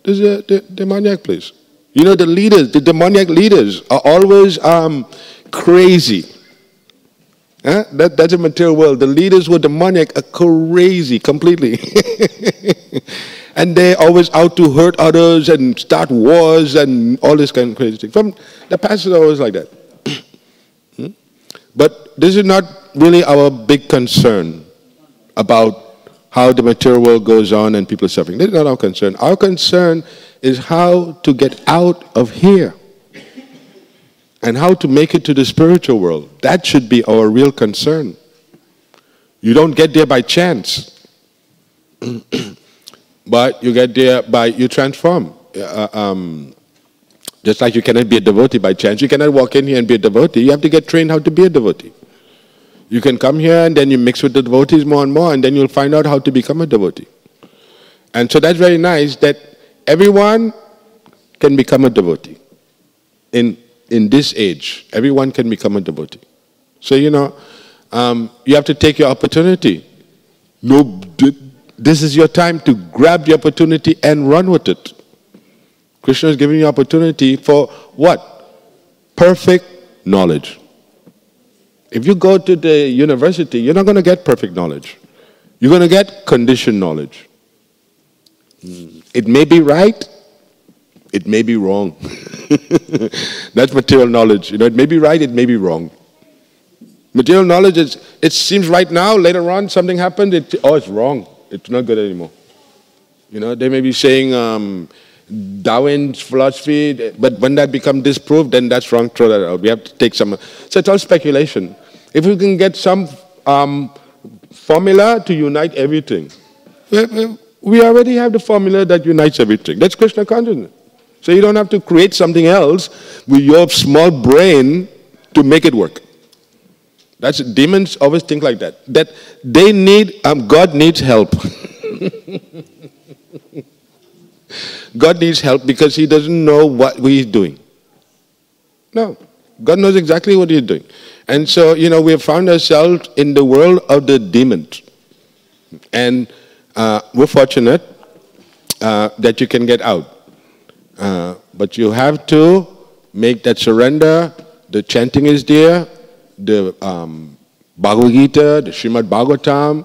Speaker 2: This is the demoniac place. The leaders, the demoniac leaders are always crazy. That's a material world. The leaders who are demoniac are crazy completely. And they're always out to hurt others and start wars and all this kind of crazy thing. From the past is always like that. But this is not really our big concern about how the material world goes on and people are suffering. This is not our concern. Our concern is how to get out of here and how to make it to the spiritual world. That should be our real concern. You don't get there by chance. But you get there by, you transform. Just like you cannot be a devotee by chance. You cannot walk in here and be a devotee. You have to get trained how to be a devotee. You can come here and then you mix with the devotees more and more and then you'll find out how to become a devotee. And so that's very nice that everyone can become a devotee. In this age, everyone can become a devotee. So, you have to take your opportunity. This is your time to grab the opportunity and run with it. Krishna is giving you opportunity for what? Perfect knowledge. If you go to the university, you're not going to get perfect knowledge. You're going to get conditioned knowledge. It may be right, it may be wrong. That's material knowledge. It may be right, it may be wrong. Material knowledge is, it seems right now, later on something happened, it's wrong. It's not good anymore. You know, they may be saying Darwin's philosophy, but when that becomes disproved, then that's wrong, throw that out. We have to take some. So it's all speculation. If we can get some formula to unite everything, we already have the formula that unites everything. That's Krishna consciousness. So you don't have to create something else with your small brain to make it work. That's demons always think like that. That they need God needs help. God needs help because He doesn't know what He's doing. No, God knows exactly what He's doing. And so, you know, we have found ourselves in the world of the demons. And we're fortunate that you can get out. But you have to make that surrender. The chanting is there. The Bhagavad Gita, the Srimad Bhagavatam,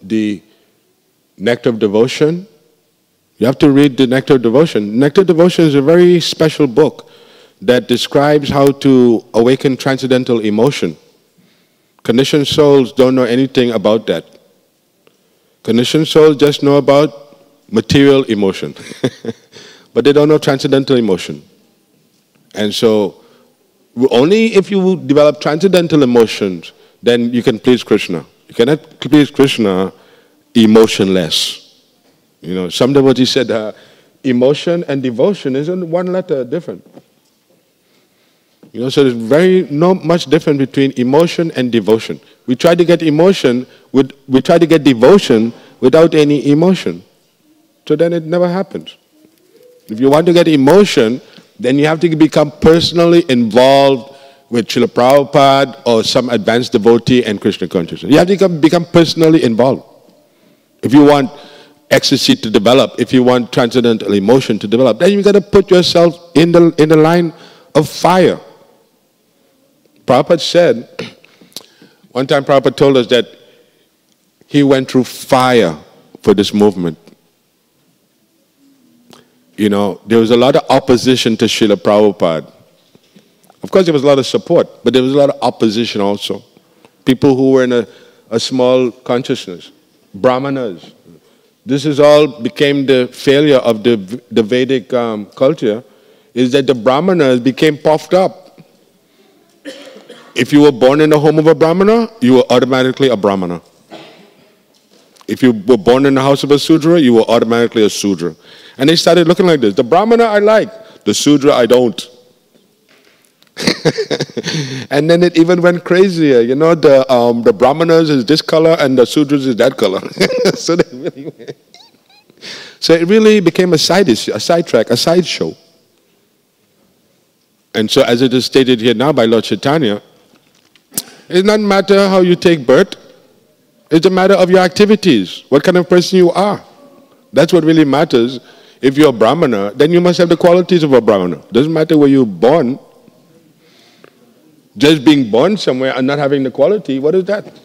Speaker 2: the Nectar of Devotion. You have to read the Nectar of Devotion. Nectar of Devotion is a very special book that describes how to awaken transcendental emotion. Conditioned souls don't know anything about that. Conditioned souls just know about material emotion. But they don't know transcendental emotion. And so, only if you develop transcendental emotions, then you can please Krishna. You cannot please Krishna emotionless. You know, some devotees said emotion and devotion is in one letter different. You know, so there's not much difference between emotion and devotion. We try to get emotion, we try to get devotion without any emotion. So then it never happens. If you want to get emotion, then you have to become personally involved with Srila Prabhupada or some advanced devotee and Krishna consciousness. You have to become personally involved. If you want ecstasy to develop, if you want transcendental emotion to develop, then you've got to put yourself in the line of fire. Prabhupada said, one time Prabhupada told us that he went through fire for this movement. You know, there was a lot of opposition to Srila Prabhupada. Of course, there was a lot of support, but there was a lot of opposition also. People who were in a small consciousness, Brahmanas. This is all became the failure of the Vedic culture, is that the Brahmanas became puffed up. If you were born in the home of a Brahmana, you were automatically a Brahmana. If you were born in the house of a Sudra, you were automatically a Sudra. And they started looking like this. The Brahmana I like, the Sudra I don't. And then it even went crazier. You know, the Brahmanas is this color and the Sudras is that color. So it really became a sidetrack, a sideshow. And so as it is stated here now by Lord Chaitanya, it doesn't matter how you take birth. It's a matter of your activities, what kind of person you are. That's what really matters. If you're a Brahmana, then you must have the qualities of a Brahmana. Doesn't matter where you're born. Just being born somewhere and not having the quality, what is that?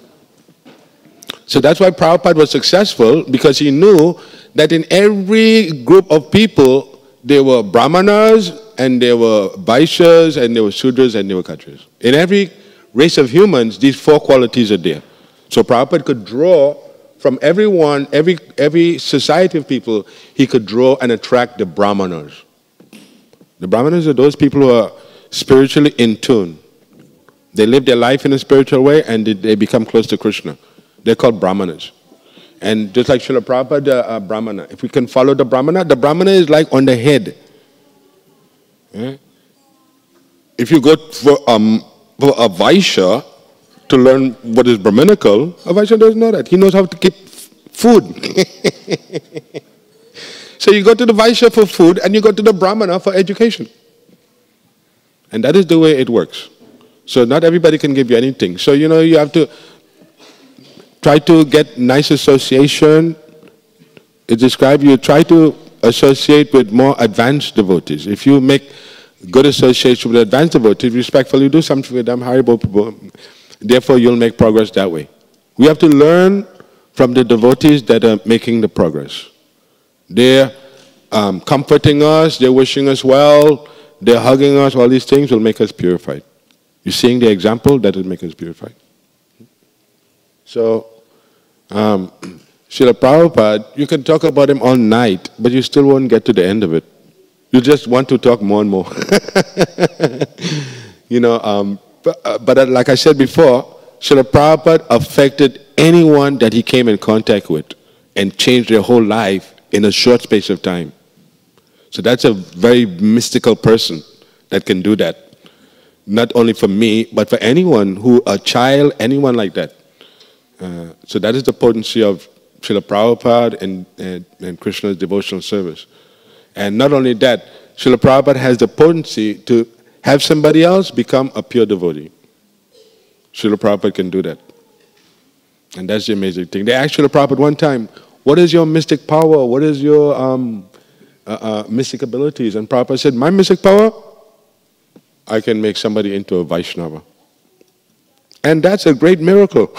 Speaker 2: So that's why Prabhupada was successful, because he knew that in every group of people, there were Brahmanas, and there were Vaishyas, and there were Sudras, and there were Kshatriyas. In every race of humans, these four qualities are there. So Prabhupada could draw from everyone, every society of people, he could draw and attract the Brahmanas. The Brahmanas are those people who are spiritually in tune. They live their life in a spiritual way and they become close to Krishna. They're called Brahmanas. And just like Srila Prabhupada, Brahmana. If we can follow the Brahmana is like on the head. Yeah? If you go for a Vaishya to learn what is Brahminical, a Vaishya doesn't know that. He knows how to keep food. So you go to the Vaishya for food and you go to the Brahmana for education. And that is the way it works. So not everybody can give you anything. So, you know, you have to try to get nice association. It describes you try to associate with more advanced devotees. If you make good association with advanced devotees, respectfully do something with them, therefore you'll make progress that way. We have to learn from the devotees that are making the progress. They're comforting us, they're wishing us well, they're hugging us, all these things will make us purified. You're seeing the example, that will make us purified. So, Srila Srila Prabhupada, you can talk about him all night, but you still won't get to the end of it. You just want to talk more and more. But like I said before, Srila Prabhupada affected anyone that he came in contact with and changed their whole life in a short space of time. So that's a very mystical person that can do that. Not only for me, but for anyone a child, anyone like that. So that is the potency of Srila Prabhupada and Krishna's devotional service. And not only that, Srila Prabhupada has the potency to have somebody else become a pure devotee. Srila Prabhupada can do that. And that's the amazing thing. They asked Srila Prabhupada one time, what is your mystic power? What is your mystic abilities? And Prabhupada said, my mystic power? I can make somebody into a Vaishnava. And that's a great miracle.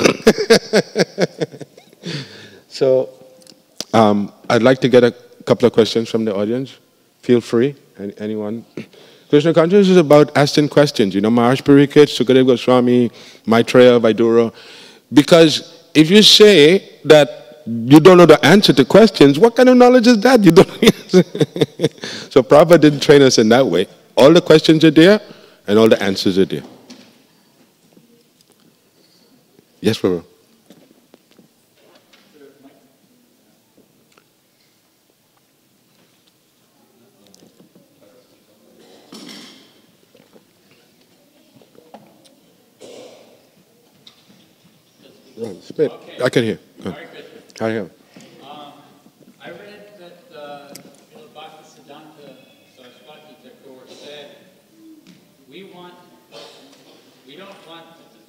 Speaker 2: So, I'd like to get a couple of questions from the audience. Feel free, anyone. Krishna consciousness is about asking questions. Maharaj Pariksit, Sukadeva Goswami, Maitreya, Vaidura. Because if you say that you don't know the answer to questions, what kind of knowledge is that? You don't. So Prabhupada didn't train us in that way. All the questions are there, and all the answers are there. Yes, Prabhupada. Right, spit.
Speaker 6: Okay.
Speaker 2: I can hear.
Speaker 6: Hare Krishna.
Speaker 2: I hear.
Speaker 6: I read that Bhaktisiddhanta Saraswati Thakur said, we don't want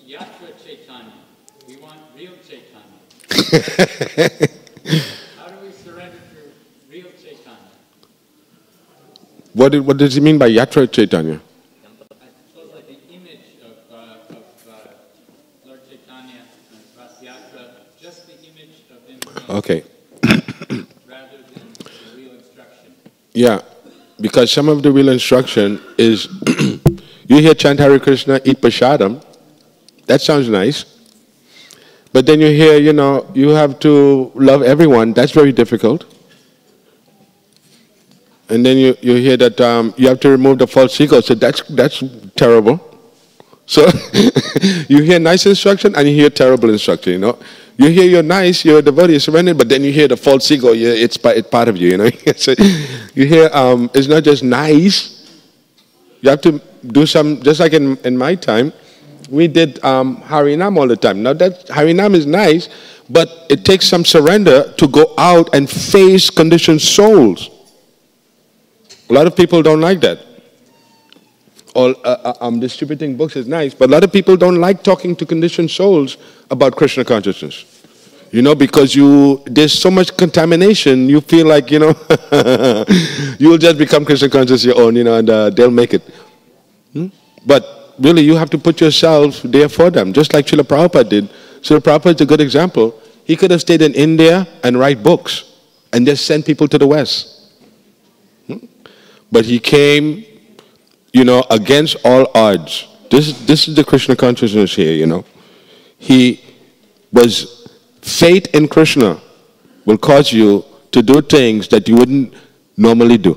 Speaker 6: Yatra Chaitanya, we want real Chaitanya. How do we surrender to real Chaitanya?
Speaker 2: What does he mean by Yatra Chaitanya?
Speaker 6: I suppose like the image of Lord Chaitanya and Rasyatra, just the image of him
Speaker 2: Okay.
Speaker 6: rather than the real instruction.
Speaker 2: Yeah, because some of the real instruction is, you hear chant Hare Krishna, eat prasadam. That sounds nice. But then you hear, you have to love everyone. That's very difficult. And then you hear that you have to remove the false ego. So that's terrible. So you hear nice instruction and you hear terrible instruction, You hear you're nice, you're a devotee, you're surrendered, but then you hear the false ego, it's part of you, So you hear it's not just nice. You have to do some, just like in my time, we did Harinam all the time. Now that Harinam is nice, but it takes some surrender to go out and face conditioned souls. A lot of people don't like that. Or distributing books is nice, but a lot of people don't like talking to conditioned souls about Krishna consciousness. Because there's so much contamination, you feel like, you'll just become Krishna conscious your own, and they'll make it. But really, you have to put yourself there for them, just like Srila Prabhupada did. Srila Prabhupada is a good example. He could have stayed in India and write books and just send people to the West. But he came, against all odds. This is the Krishna consciousness here, He was, faith in Krishna will cause you to do things that you wouldn't normally do.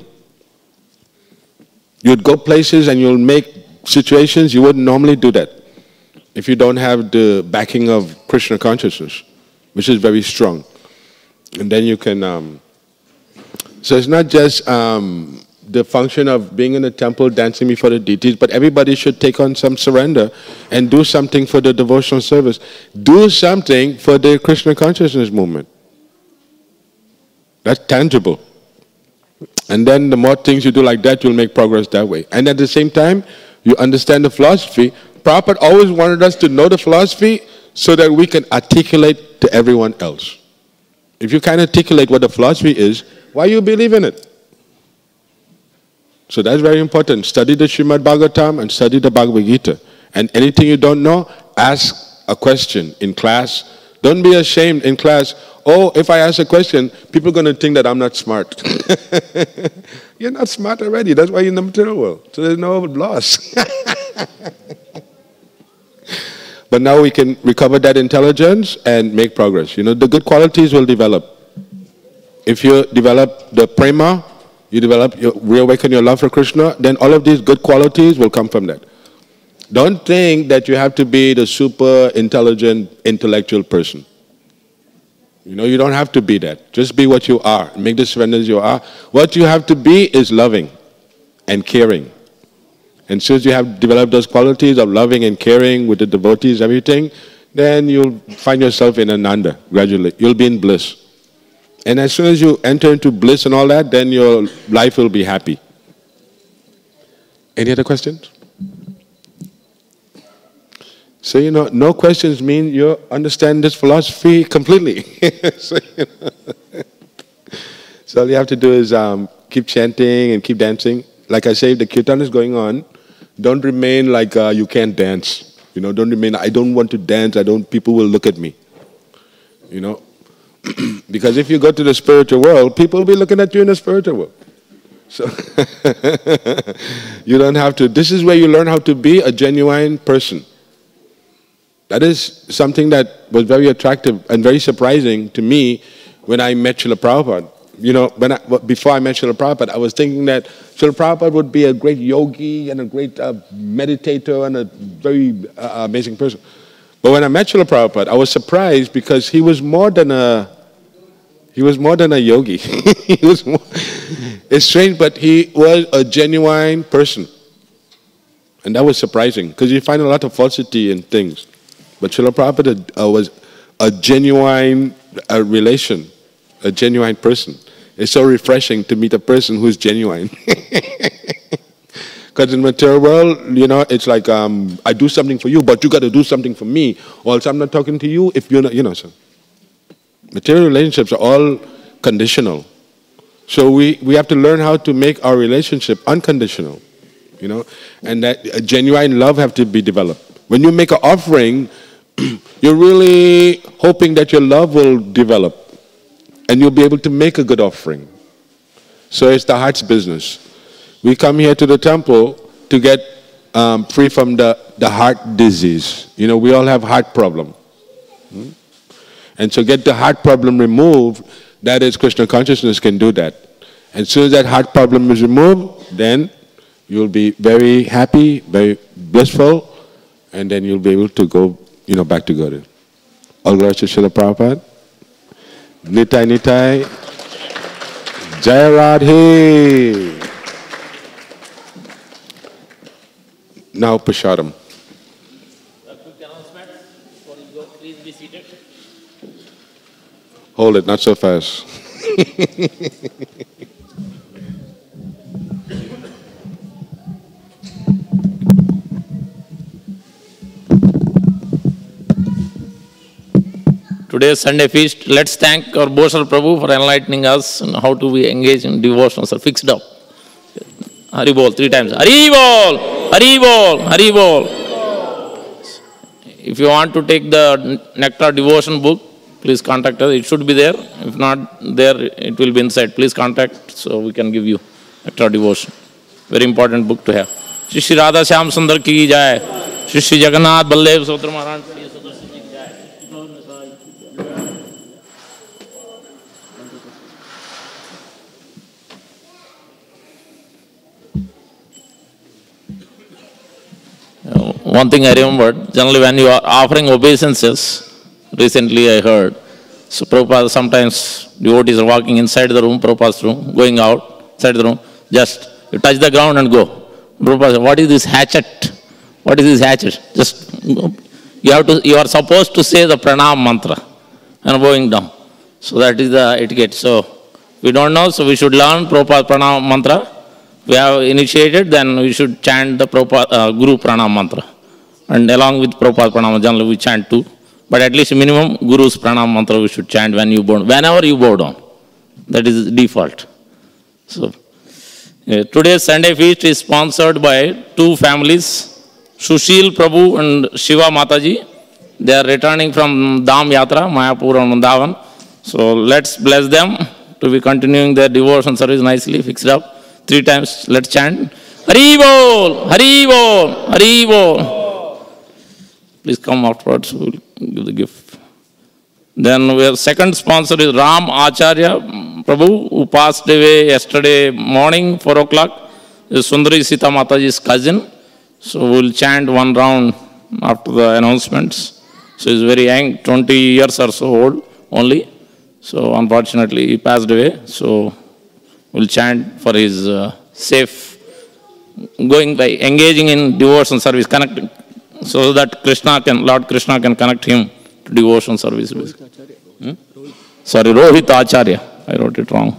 Speaker 2: You'd go places and you'll make situations you wouldn't normally do that if you don't have the backing of Krishna consciousness, which is very strong. And then you can, so it's not just the function of being in the temple, dancing before the deities, but everybody should take on some surrender and do something for the devotional service. Do something for the Krishna consciousness movement. That's tangible. And then the more things you do like that, you'll make progress that way. And at the same time, you understand the philosophy. Prabhupada always wanted us to know the philosophy so that we can articulate to everyone else. If you can't articulate what the philosophy is, why you believe in it? So that's very important. Study the Srimad Bhagavatam and study the Bhagavad Gita. And anything you don't know, ask a question in class. Don't be ashamed in class. Oh, if I ask a question, people are going to think that I'm not smart. You're not smart already. That's why you're in the material world. So there's no loss. But now we can recover that intelligence and make progress. You know, the good qualities will develop. If you develop the prema, you reawaken your love for Krishna, then all of these good qualities will come from that. Don't think that you have to be the super intelligent, intellectual person. You know, you don't have to be that. Just be what you are. Make the surrender as you are. What you have to be is loving and caring. And since you have developed those qualities of loving and caring with the devotees, everything, then you'll find yourself in Ananda gradually. You'll be in bliss. And as soon as you enter into bliss and all that, then your life will be happy. Any other questions? So, you know, no questions mean you understand this philosophy completely. So all you have to do is keep chanting and keep dancing. Like I say, if the kirtan is going on, don't remain like you can't dance. You know, don't remain, I don't want to dance, people will look at me. You know, because if you go to the spiritual world, people will be looking at you in the spiritual world. So, you don't have to, this is where you learn how to be a genuine person. That is something that was very attractive and very surprising to me when I met Srila Prabhupada. You know, before I met Srila Prabhupada, I was thinking that Srila Prabhupada would be a great yogi and a great meditator and a very amazing person. But when I met Srila Prabhupada, I was surprised because he was more than a yogi. It's strange, but he was a genuine person. And that was surprising because you find a lot of falsity in things. But Srila Prabhupada was a genuine relation, a genuine person. It's so refreshing to meet a person who's genuine. Because in the material world, you know, it's like, I do something for you, but you got to do something for me, or else I'm not talking to you if you're not, you know. So material relationships are all conditional. So we have to learn how to make our relationship unconditional, you know, and that a genuine love have to be developed. When you make an offering, you're really hoping that your love will develop and you'll be able to make a good offering. So it's the heart's business. We come here to the temple to get free from the heart disease. You know, we all have heart problem. And so get the heart problem removed, that is Krishna consciousness can do that. And as soon as that heart problem is removed, then you'll be very happy, very blissful, and then you'll be able to go, you know, back to God. All glory to Srila Prabhupada. Nitai Nitai. Jaya Radhe. Now Prashadam.
Speaker 5: A quick announcement before you go. Please be seated.
Speaker 2: Hold it, not so fast.
Speaker 5: Today's Sunday feast, let's thank our Bhosal Prabhu for enlightening us on how to be engaged in devotion. So fixed up. Hari Bol, 3 times. Hari Bol! Hari Bol! Hari Bol! If you want to take the Nectar Devotion book, please contact us. It should be there. If not there, it will be inside. Please contact so we can give you Nectar Devotion. Very important book to have. Shri Shri Radha Shyam Sundar ki jai. Shri Shri Jagannath Baldev Sotra Maharaj ki jai. One thing I remembered, generally when you are offering obeisances, recently I heard, so Prabhupada, sometimes devotees are walking inside the room, Prabhupada's room, going outside the room, just you touch the ground and go. Prabhupada said, what is this hatchet? What is this hatchet? Just go. You are supposed to say the pranam mantra and going down. So that is the etiquette. So we don't know, so we should learn Prabhupada pranam mantra. We have initiated, then we should chant the Guru Pranam Mantra. And along with Prabhupada Pranam, generally we chant too. But at least minimum Guru's Pranam Mantra we should chant when you bow down. Whenever you bow down. That is default. So, today's Sunday feast is sponsored by 2 families, Sushil Prabhu and Shiva Mataji. They are returning from Dham Yatra, Mayapur and Vrindavan. So let's bless them to be continuing their devotion service nicely, fixed up. 3 times, let's chant. Hari Bol, Hari Bol, Hari Bol. Please come afterwards, we'll give the gift. Then we have second sponsor is Ram Acharya Prabhu, who passed away yesterday morning, 4 o'clock. Is Sundari Sita Mataji's cousin. So we'll chant one round after the announcements. So he's very young, 20 years or so old only. So unfortunately he passed away. So we'll chant for his safe going by engaging in devotion service, connecting, so that Lord Krishna can connect him to devotion service. Sorry, Rohit Acharya. I wrote it wrong.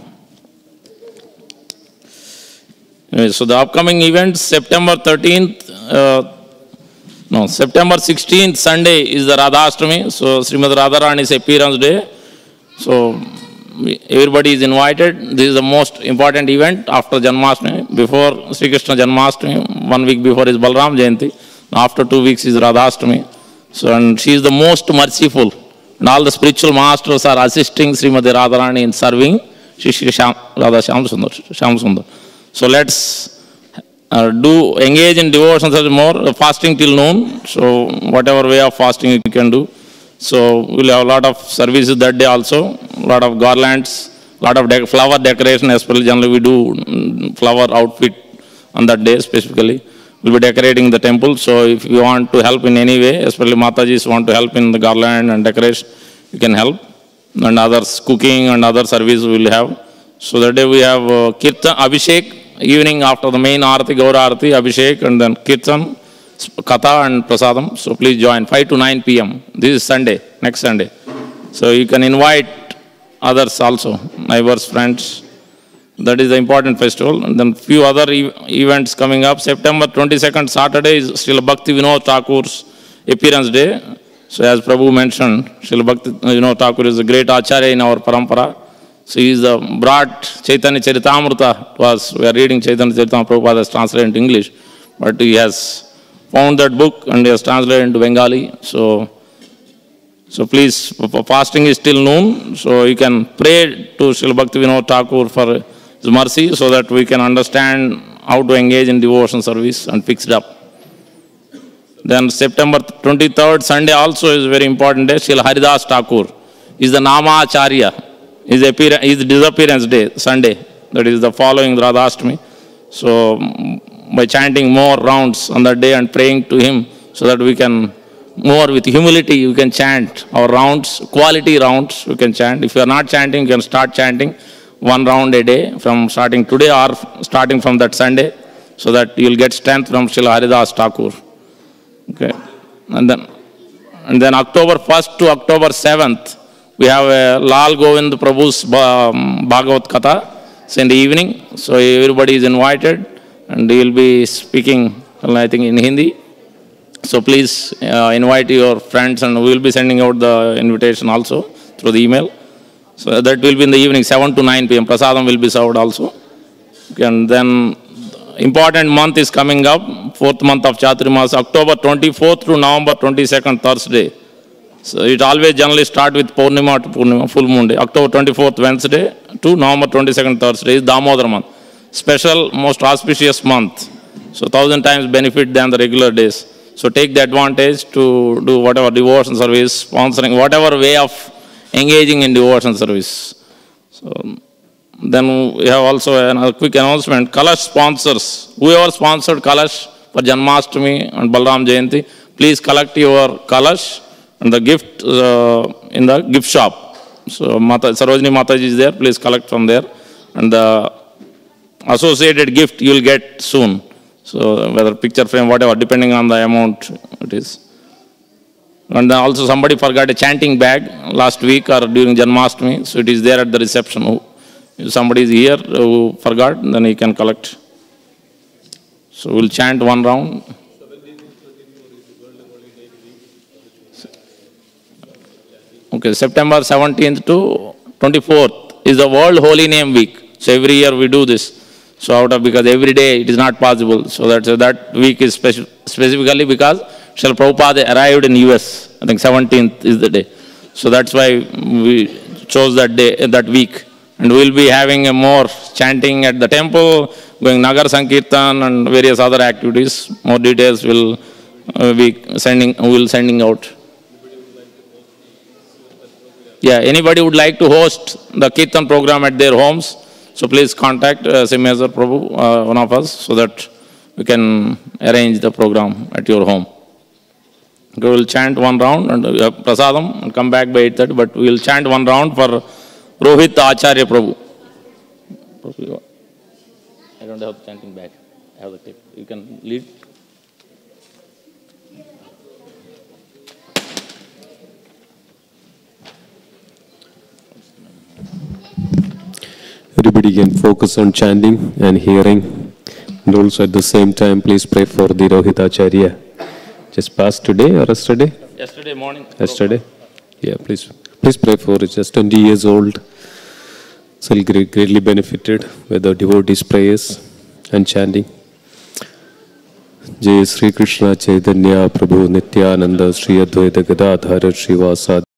Speaker 5: Anyway, so the upcoming events, September 16th, Sunday is the Radhashtami. So Srimad Radharani's appearance day. So everybody is invited. This is the most important event after Janmashtami. Before Sri Krishna Janmashtami, 1 week before is Balram Jayanti. After 2 weeks is Radhashtami. So, and she is the most merciful. And all the spiritual masters are assisting Srimati Radharani in serving Shri Radha Shyam Sundar. So let's engage in devotion more, fasting till noon. So whatever way of fasting you can do. So we'll have a lot of services that day also, a lot of garlands, a lot of flower decoration, especially generally we do flower outfit on that day specifically. We'll be decorating the temple. So if you want to help in any way, especially Matajis want to help in the garland and decoration, you can help. And others, cooking and other services we will have. So that day we have Kirtan, Abhishek, evening after the main Arati, Gaura Arati, Abhishek, and then Kirtan, Katha and Prasadam. So please join, 5 to 9 p.m. This is Sunday, next Sunday. So you can invite others also, neighbors, friends. That is the important festival. And then few other events coming up. September 22nd, Saturday is Srila Bhakti Vinod Thakur's appearance day. So as Prabhu mentioned, Srila Bhakti Vinod Thakur is a great Acharya in our parampara. So he is brought Chaitanya Charitamrita to us. We are reading Chaitanya Charitamrita, Prabhupada has translated into English. But he has found that book and he has translated into Bengali. So please, fasting is till noon. So you can pray to Srila Bhakti Vinod Thakur for his mercy so that we can understand how to engage in devotion service and fix it up. Then September 23rd, Sunday also is a very important day. Srila Haridas Thakur is the Nama Acharya. His disappearance day, Sunday. That is the following Radhashtami. So by chanting more rounds on that day and praying to him so that we can, more with humility, you can chant our rounds, quality rounds you can chant. If you are not chanting, you can start chanting 1 round a day from starting today or starting from that Sunday so that you will get strength from Srila Haridas Thakur. Okay. And then October 1st to October 7th, we have Lal Govind Prabhu's Bhagavad Katha. It's in the evening. So everybody is invited and he will be speaking, I think, in Hindi. So please invite your friends and we will be sending out the invitation also through the email. So that will be in the evening, 7 to 9 p.m. Prasadam will be served also. Okay, and then important month is coming up, 4th month of Chaturmas, October 24th to November 22nd, Thursday. So it always generally start with Purnima to Purnima, full moon day. October 24th, Wednesday to November 22nd, Thursday is Damodar month. Special, most auspicious month. So 1,000 times benefit than the regular days. So take the advantage to do whatever devotion service, sponsoring, whatever way of engaging in devotion service. So then we have also another quick announcement. Kalash sponsors. Whoever sponsored Kalash for Janmashtami and Balram Jayanti, please collect your Kalash and the gift in the gift shop. So Sarojini Mataji is there, please collect from there. And the associated gift you will get soon. So whether picture frame, whatever, depending on the amount it is. And then also somebody forgot a chanting bag last week or during Janmashtami. So it is there at the reception. If somebody is here who forgot, then he can collect. So we'll chant 1 round. Okay, September 17th to 24th is the World Holy Name Week. So every year we do this. So because every day it is not possible. So that week is specifically because Srila Prabhupada arrived in US. I think 17th is the day. So that's why we chose that day, that week. And we'll be having a more chanting at the temple, going Nagar Sankirtan and various other activities. More details will we will sending out. Yeah, anybody would like to host the Kirtan program at their homes, so please contact Simhasar Prabhu, one of us, so that we can arrange the program at your home. We will chant one round and prasadam and come back by 8:30, but we will chant one round for Rohit Acharya Prabhu. I don't have the chanting bag. I have the tape. You can lead.
Speaker 7: Everybody can focus on chanting and hearing. And also at the same time, please pray for the Rohit Acharya. Just passed today or yesterday?
Speaker 5: Yesterday morning.
Speaker 7: Yesterday? Yeah, please pray for it. Just 20 years old. So he'll greatly benefited by the devotees' prayers and chanting. Jai Sri Krishna Chaitanya Prabhu Nityananda Sri Advaita Gadadhara Srivasa